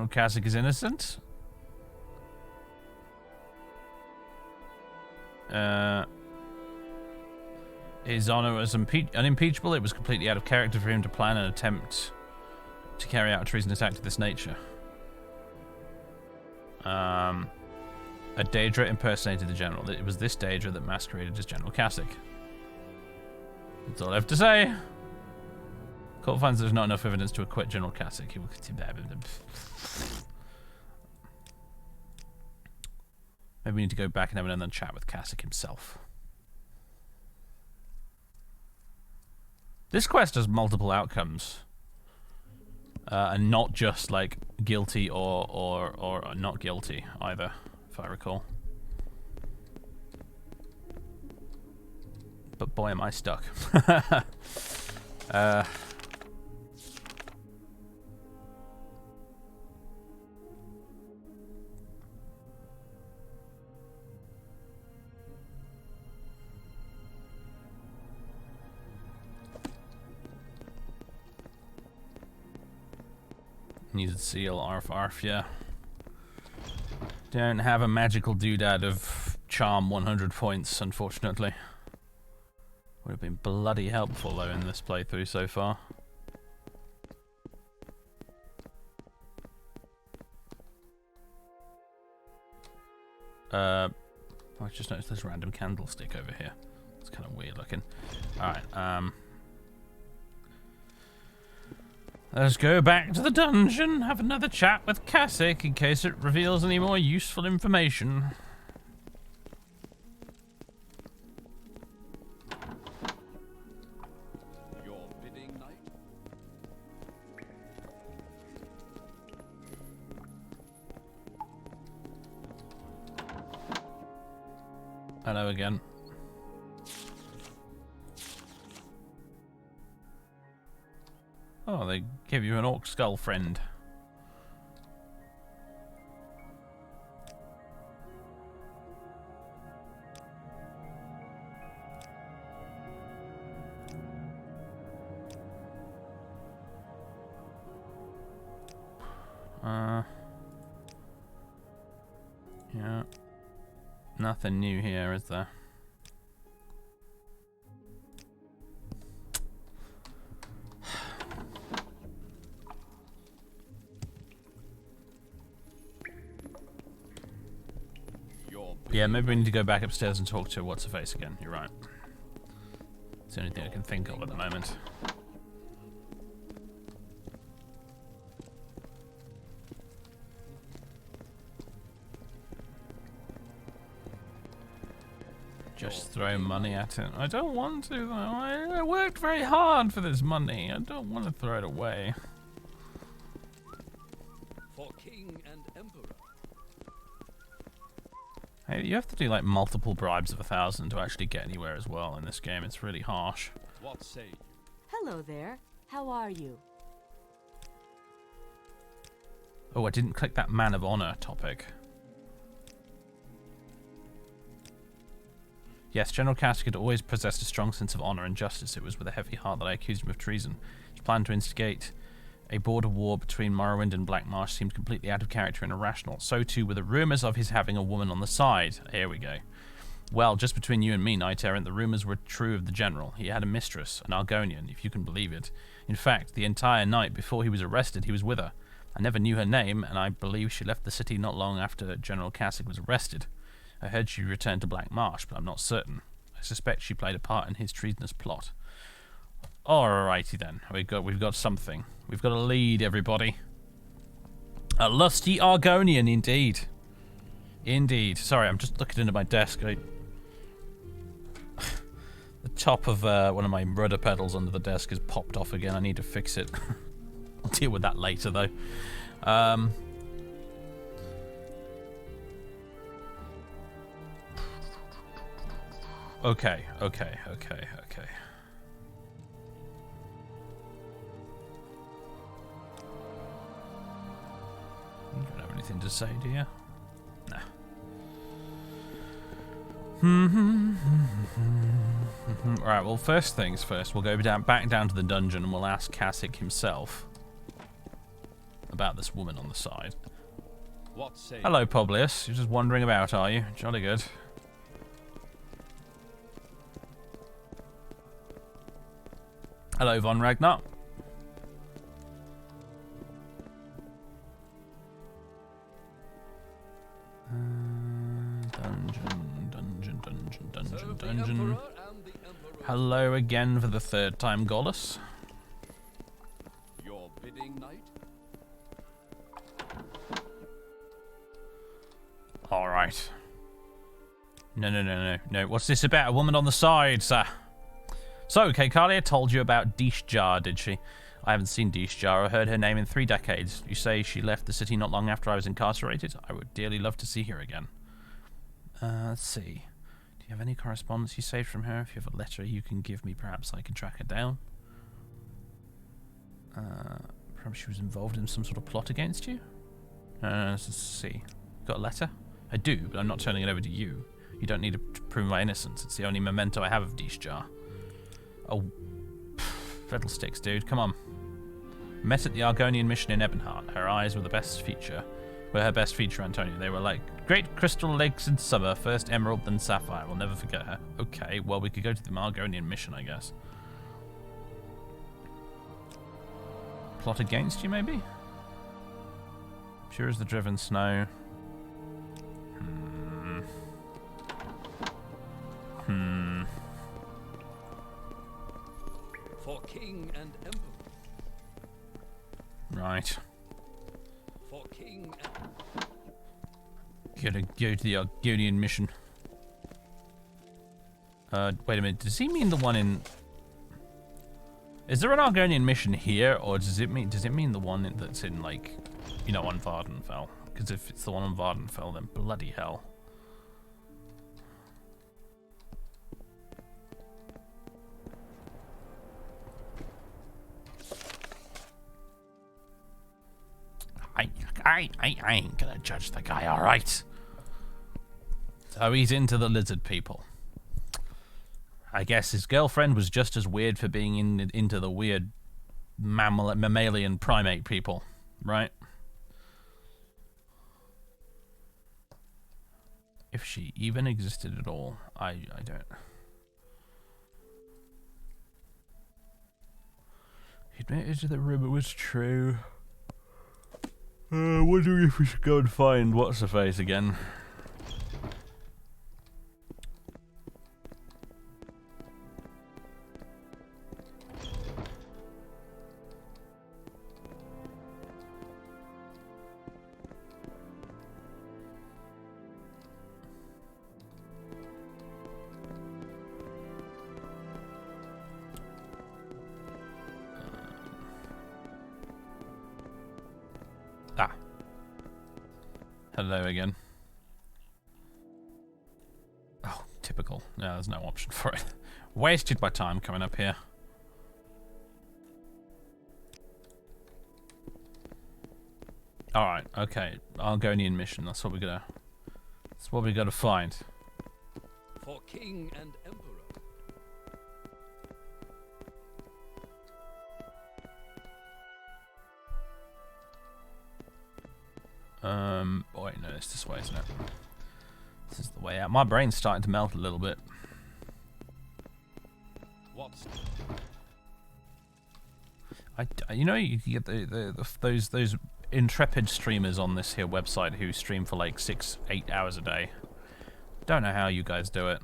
Kasich is innocent. His honor was unimpeachable. It was completely out of character for him to plan an attempt to carry out a treasonous act of this nature. A Daedra impersonated the general. It was this Daedra that masqueraded as General Kasich. That's all I have to say. Court finds there's not enough evidence to acquit General Kasich. He will continue. Maybe we need to go back and have another chat with Kasich himself. This quest has multiple outcomes. And not just, like, guilty or not guilty, either, if I recall. But boy, am I stuck. Needed seal, arf arf, yeah. Don't have a magical doodad of charm 100 points, unfortunately. Would have been bloody helpful, though, in this playthrough so far. I just noticed this random candlestick over here. It's kind of weird looking. Alright, let's go back to the dungeon, have another chat with Kasich in case it reveals any more useful information. Your bidding, knight? Hello again. Oh, they give you an orc skull friend. Yeah. Nothing new here, is there? Yeah, maybe we need to go back upstairs and talk to What's-Her-Face again. You're right. It's the only thing I can think of at the moment. Just throw money at it. I don't want to, though. I worked very hard for this money. I don't want to throw it away. For king and emperor. Hey, you have to do like multiple bribes of 1,000 to actually get anywhere as well in this game. It's really harsh. What say you? Hello there. How are you? Oh, I didn't click that Man of Honor topic. Yes, General Kasich had always possessed a strong sense of honor and justice. It was with a heavy heart that I accused him of treason. His plan to instigate a border war between Morrowind and Black Marsh seemed completely out of character and irrational. So too were the rumours of his having a woman on the side. Here we go. Well, just between you and me, Knight Errant, the rumours were true of the General. He had a mistress, an Argonian, if you can believe it. In fact, the entire night before he was arrested, he was with her. I never knew her name, and I believe she left the city not long after General Kasich was arrested. I heard she returned to Black Marsh, but I'm not certain. I suspect she played a part in his treasonous plot. Alrighty then, we've got something. We've got a lead, everybody. A lusty Argonian, indeed. Indeed. Sorry, I'm just looking into my desk. The top of one of my rudder pedals under the desk is popped off again. I need to fix it. I'll deal with that later, though. Okay. You don't have anything to say, do you? Nah. Alright, well, first things first, we'll go back down to the dungeon and we'll ask Kasich himself about this woman on the side. What say Hello, Publius. You're just wandering about, are you? Jolly good. Hello, Von Ragnar. Dungeon. Hello again for the third time, Gollus. Your bidding, knight? Alright. No. What's this about? A woman on the side, sir? So, Kalia told you about Deeshjar, did she? I haven't seen Deeshjar or heard her name in 3 decades. You say she left the city not long after I was incarcerated? I would dearly love to see her again. Let's see. Do you have any correspondence you saved from her? If you have a letter you can give me, perhaps I can track her down. Perhaps she was involved in some sort of plot against you? Let's see. Got a letter? I do, but I'm not turning it over to you. You don't need to prove my innocence. It's the only memento I have of Deeshjar. Oh, fiddlesticks, dude. Come on. Met at the Argonian mission in Ebonheart. Her eyes were her best feature, Antonio. They were like great crystal lakes in summer. First emerald, then sapphire. We'll never forget her. Okay, well, we could go to the Argonian mission, I guess. Plot against you, maybe? Pure as the driven snow. For king and emperor. Right. For king and... Gotta go to the Argonian mission. Wait a minute. Does he mean the one in... Is there an Argonian mission here, or does it mean the one that's in, like, you know, on Vvardenfell? Because if it's the one on Vvardenfell, then bloody hell. I ain't gonna judge the guy, alright? So he's into the lizard people. I guess his girlfriend was just as weird for being into the weird mammalian primate people, right? If she even existed at all, I don't. He admitted the rumor was true. Wondering if we should go and find what's-her-face again. Hello again. Oh, typical. No, there's no option for it. Wasted my time coming up here. Alright, okay. Argonian mission, that's what we gotta find. For king and emperor. Oh wait, no, it's this way, isn't it? This is the way out. My brain's starting to melt a little bit. What's... You know, you get those intrepid streamers on this here website who stream for like 6-8 hours a day. Don't know how you guys do it.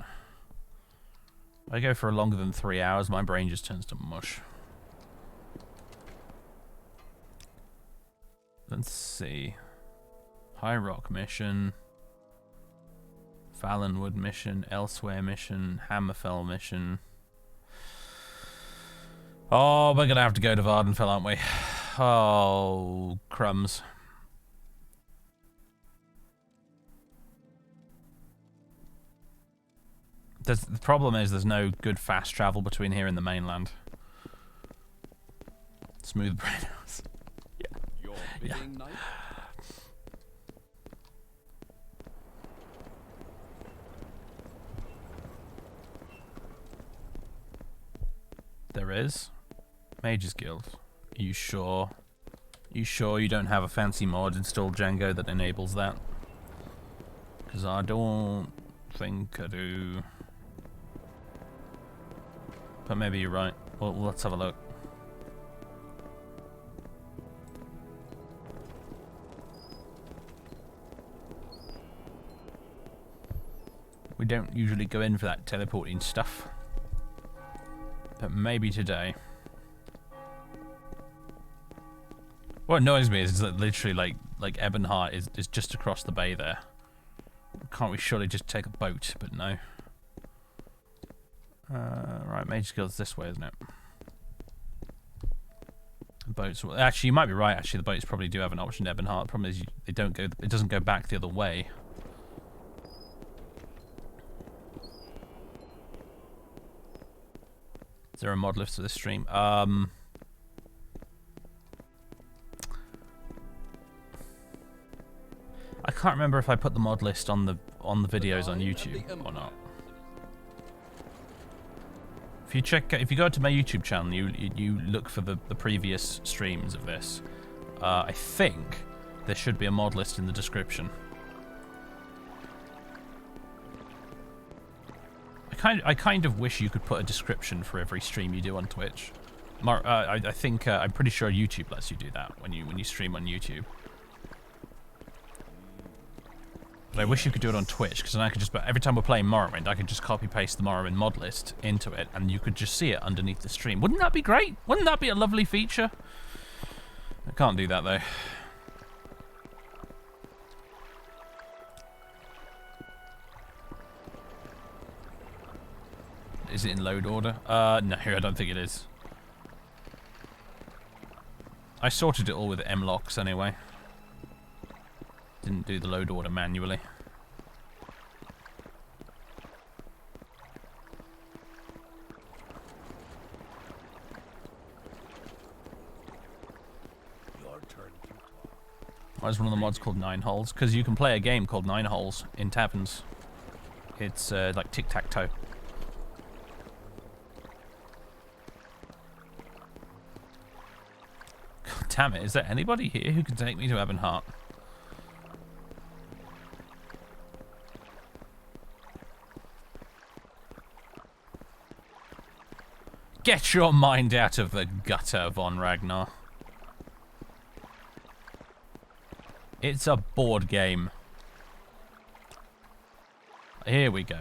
I go for longer than 3 hours, my brain just turns to mush. Let's see. High Rock mission, Valenwood mission, Elsewhere mission, Hammerfell mission. Oh, we're gonna have to go to Vvardenfell, aren't we? Oh, crumbs. The problem is there's no good fast travel between here and the mainland. Smooth brain house. Yeah. Your bidding, knight? There is. Mage's Guild. Are you sure? You sure you don't have a fancy mod installed, Django, that enables that? Because I don't think I do. But maybe you're right. Well, let's have a look. We don't usually go in for that teleporting stuff. But maybe today. What annoys me is that literally like Ebonheart is just across the bay there. Can't we surely just take a boat? But no. Right, Mage Guild's this way, isn't it? Boats. Well, actually, you might be right. Actually, the boats probably do have an option to Ebonheart. The problem is they don't go. It doesn't go back the other way. Is there a mod list for this stream? I can't remember if I put the mod list on the videos on YouTube or not. If you go to my YouTube channel, you look for the previous streams of this. I think there should be a mod list in the description. I kind of wish you could put a description for every stream you do on Twitch. I think I'm pretty sure YouTube lets you do that when you stream on YouTube. But I wish you could do it on Twitch, because then I could just, every time we're playing Morrowind, I could just copy paste the Morrowind mod list into it, and you could just see it underneath the stream. Wouldn't that be great? Wouldn't that be a lovely feature? I can't do that though. Is it in load order? No, I don't think it is. I sorted it all with M-locks anyway. Didn't do the load order manually. Your turn to talk. Why is one of the mods called 9 Holes? Because you can play a game called 9 Holes in taverns. It's like tic-tac-toe. God damn it, is there anybody here who can take me to Ebonheart? Get your mind out of the gutter, Von Ragnar. It's a board game. Here we go.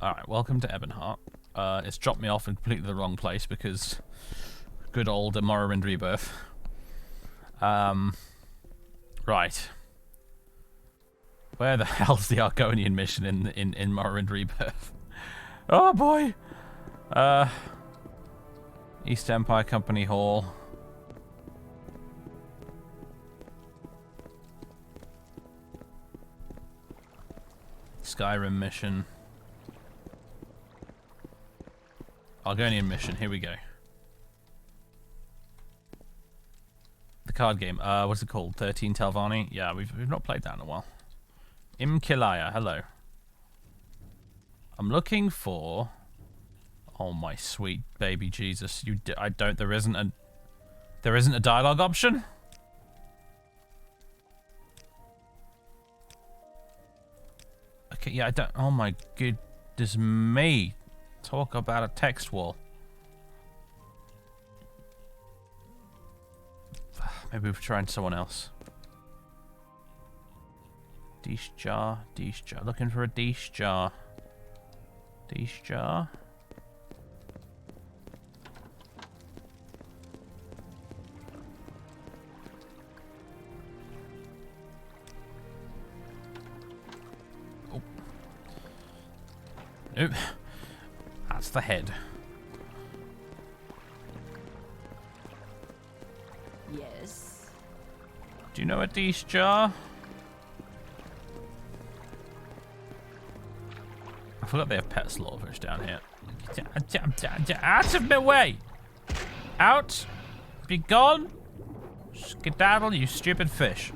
Alright, welcome to Ebonheart. It's dropped me off in completely the wrong place because good old Morrowind Rebirth. Right. Where the hell's the Argonian mission in Morrowind Rebirth? Oh boy! East Empire Company Hall. Skyrim mission. Argonian mission, here we go. The card game, what's it called? 13 Telvanni? Yeah, we've not played that in a while. Imkilaya, hello. I'm looking for... Oh my sweet baby Jesus, there isn't a dialogue option? Okay, yeah, I don't... Oh my goodness me. Talk about a text wall. Maybe we're trying someone else. Dish jar. Looking for a dish jar. Dish jar. Oh. Nope. That's the head. Yes. Do you know a dish jar? I forgot they have pet slaughterfish down here. Out of my way! Out! Be gone! Skedaddle, you stupid fish.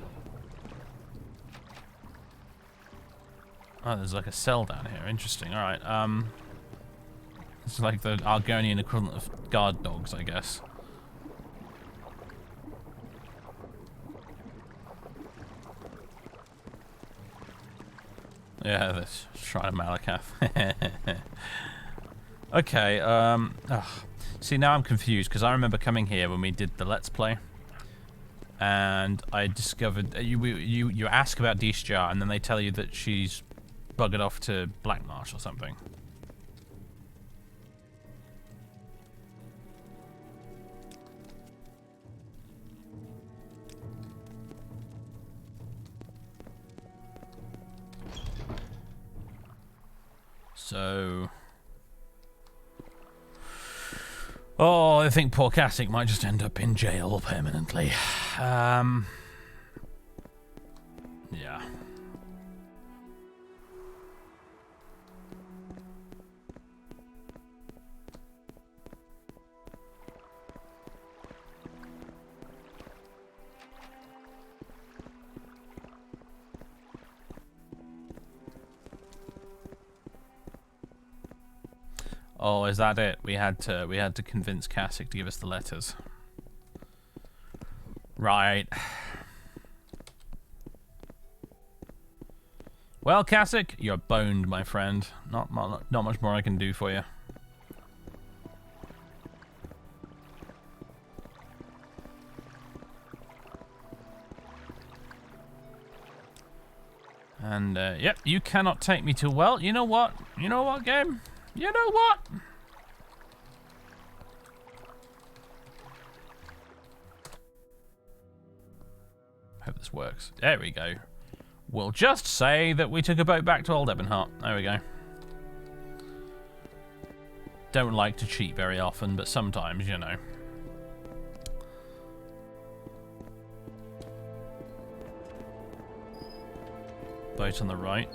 Oh, there's like a cell down here. Interesting. Alright, it's like the Argonian equivalent of guard dogs, I guess. Yeah, this Shrine of Malakath. Okay, see, now I'm confused, because I remember coming here when we did the Let's Play, and I discovered... You ask about Deeshjar, and then they tell you that she's buggered off to Blackmarsh or something. So... Oh, I think poor Kasich might just end up in jail permanently. Yeah. Oh, is that it? We had to convince Kasich to give us the letters. Right. Well, Kasich, you're boned, my friend. Not much more I can do for you. And yep, you cannot take me to well. You know what? You know what, game? You know what? Hope this works. There we go. We'll just say that we took a boat back to Old Ebonheart. There we go. Don't like to cheat very often, but sometimes, you know. Boat on the right.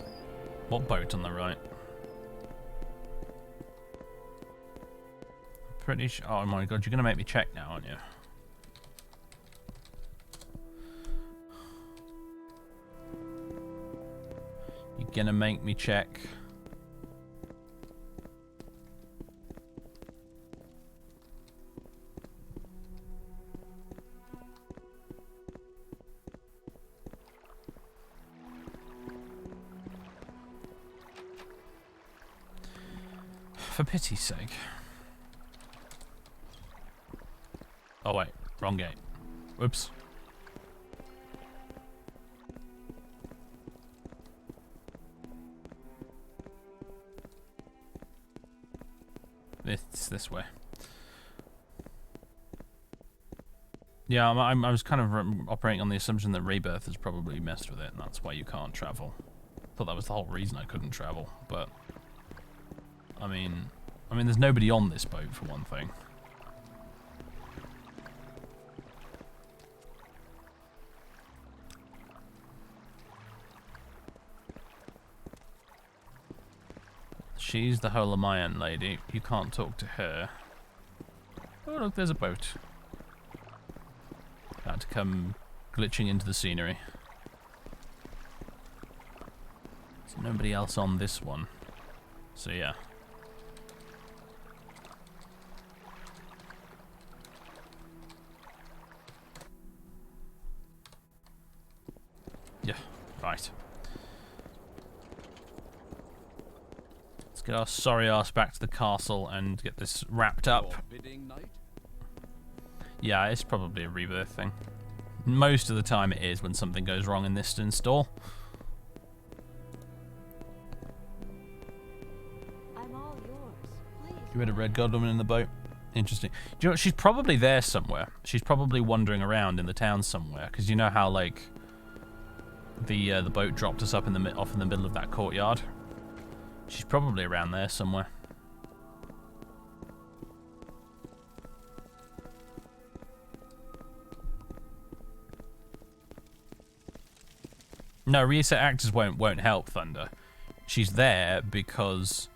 What boat on the right? Pretty sure. Oh my god, you're gonna make me check now, aren't you? You're gonna make me check. For pity's sake. Oh wait, wrong gate. Whoops. It's this way. Yeah, I was kind of operating on the assumption that Rebirth has probably messed with it, and that's why you can't travel. Thought that was the whole reason I couldn't travel, but I mean, there's nobody on this boat for one thing. She's the Holamayan lady. You can't talk to her. Oh look, there's a boat. Had to come glitching into the scenery. There's nobody else on this one. So yeah. Yeah, right. Get our sorry ass back to the castle and get this wrapped up. Yeah, it's probably a Rebirth thing. Most of the time it is when something goes wrong in this install. I'm all yours. Please. You had a red god woman in the boat? Interesting. Do you know what? She's probably there somewhere. She's probably wandering around in the town somewhere, because you know how like the boat dropped us up off in the middle of that courtyard. She's probably around there somewhere. No, reset actors won't help Thunder. She's there because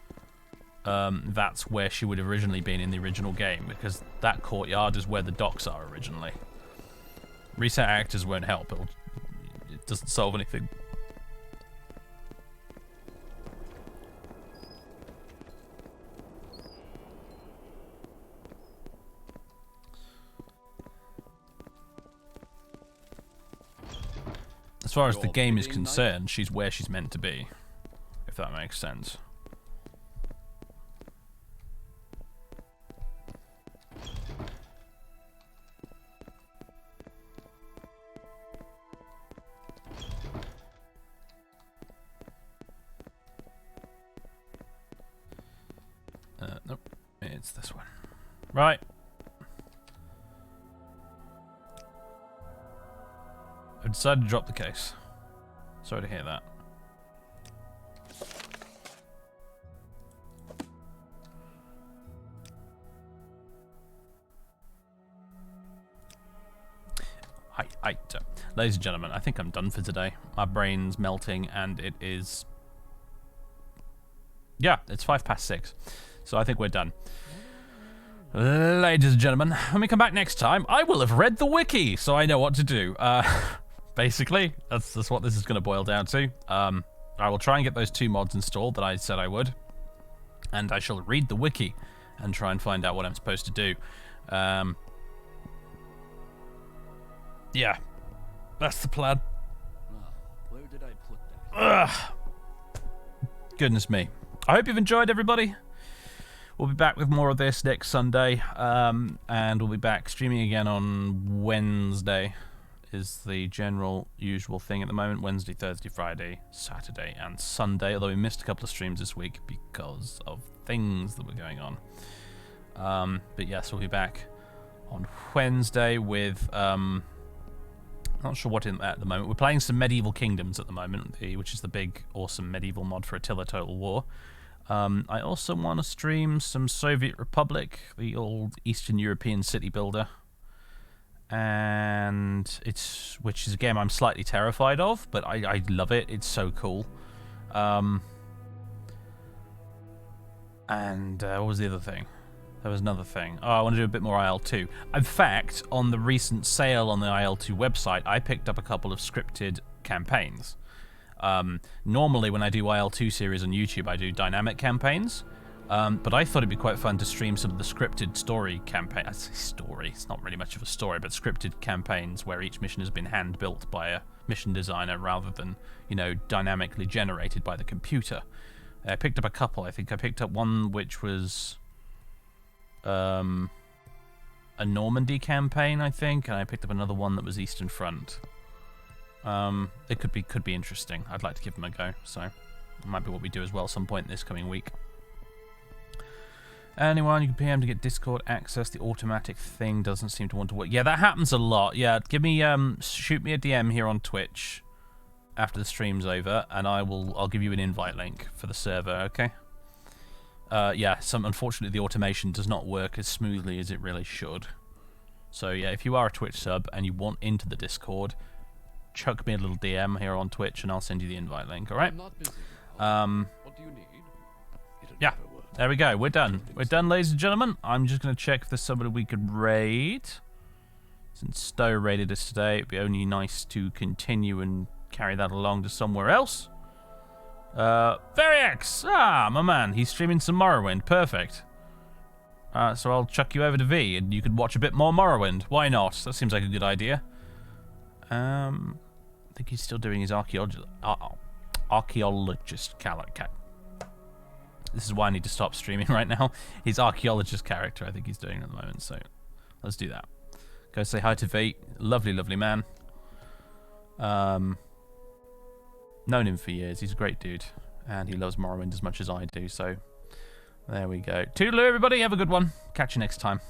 that's where she would have originally been in the original game, because that courtyard is where the docks are originally. Reset actors won't help. It doesn't solve anything. As far as the game is concerned, she's where she's meant to be, if that makes sense. Nope, it's this one. Right. I decided to drop the case. Sorry to hear that. Ladies and gentlemen, I think I'm done for today. My brain's melting, and it is... Yeah, it's 6:05. So I think we're done. Ladies and gentlemen, when we come back next time, I will have read the wiki, so I know what to do. Basically, that's what this is going to boil down to. I will try and get those 2 mods installed that I said I would. And I shall read the wiki and try and find out what I'm supposed to do. Yeah, that's the plan. Now, where did I put that? Ugh. Goodness me. I hope you've enjoyed, everybody. We'll be back with more of this next Sunday, and we'll be back streaming again on Wednesday. Is the general usual thing at the moment. Wednesday, Thursday, Friday, Saturday, and Sunday. Although we missed a couple of streams this week because of things that were going on. But yes, we'll be back on Wednesday with... not sure what in at the moment. We're playing some Medieval Kingdoms at the moment, which is the big, awesome medieval mod for Attila Total War. I also want to stream some Soviet Republic, the old Eastern European city builder. And which is a game I'm slightly terrified of, but I love it. It's so cool. And what was the other thing? There was another thing. Oh, I want to do a bit more IL-2. In fact, on the recent sale on the IL-2 website, I picked up a couple of scripted campaigns. Normally, when I do IL-2 series on YouTube, I do dynamic campaigns. But I thought it'd be quite fun to stream some of the scripted story campaign. I say story, it's not really much of a story, but scripted campaigns where each mission has been hand-built by a mission designer rather than, you know, dynamically generated by the computer. I picked up a couple. I think I picked up one which was a Normandy campaign, I think, and I picked up another one that was Eastern Front. It could be interesting. I'd like to give them a go, so it might be what we do as well some point this coming week. Anyone, you can PM to get Discord access. The automatic thing doesn't seem to want to work. Yeah, that happens a lot. Yeah, give me shoot me a DM here on Twitch after the stream's over, and I'll give you an invite link for the server. Okay. Yeah, unfortunately the automation does not work as smoothly as it really should. So yeah, if you are a Twitch sub and you want into the Discord, chuck me a little DM here on Twitch, and I'll send you the invite link. All right. I'm not busy. What do you need? Yeah. There we go. We're done. We're done, ladies and gentlemen. I'm just going to check if there's somebody we could raid. Since Stowe raided us today, it'd be only nice to continue and carry that along to somewhere else. Varix! Ah, my man. He's streaming some Morrowind. Perfect. So I'll chuck you over to V, and you can watch a bit more Morrowind. Why not? That seems like a good idea. I think he's still doing his archaeologist This is why I need to stop streaming right now. His archaeologist character, I think he's doing at the moment. So let's do that. Go say hi to V. Lovely, lovely man. Known him for years. He's a great dude. And he loves Morrowind as much as I do. So there we go. Toodaloo, everybody. Have a good one. Catch you next time.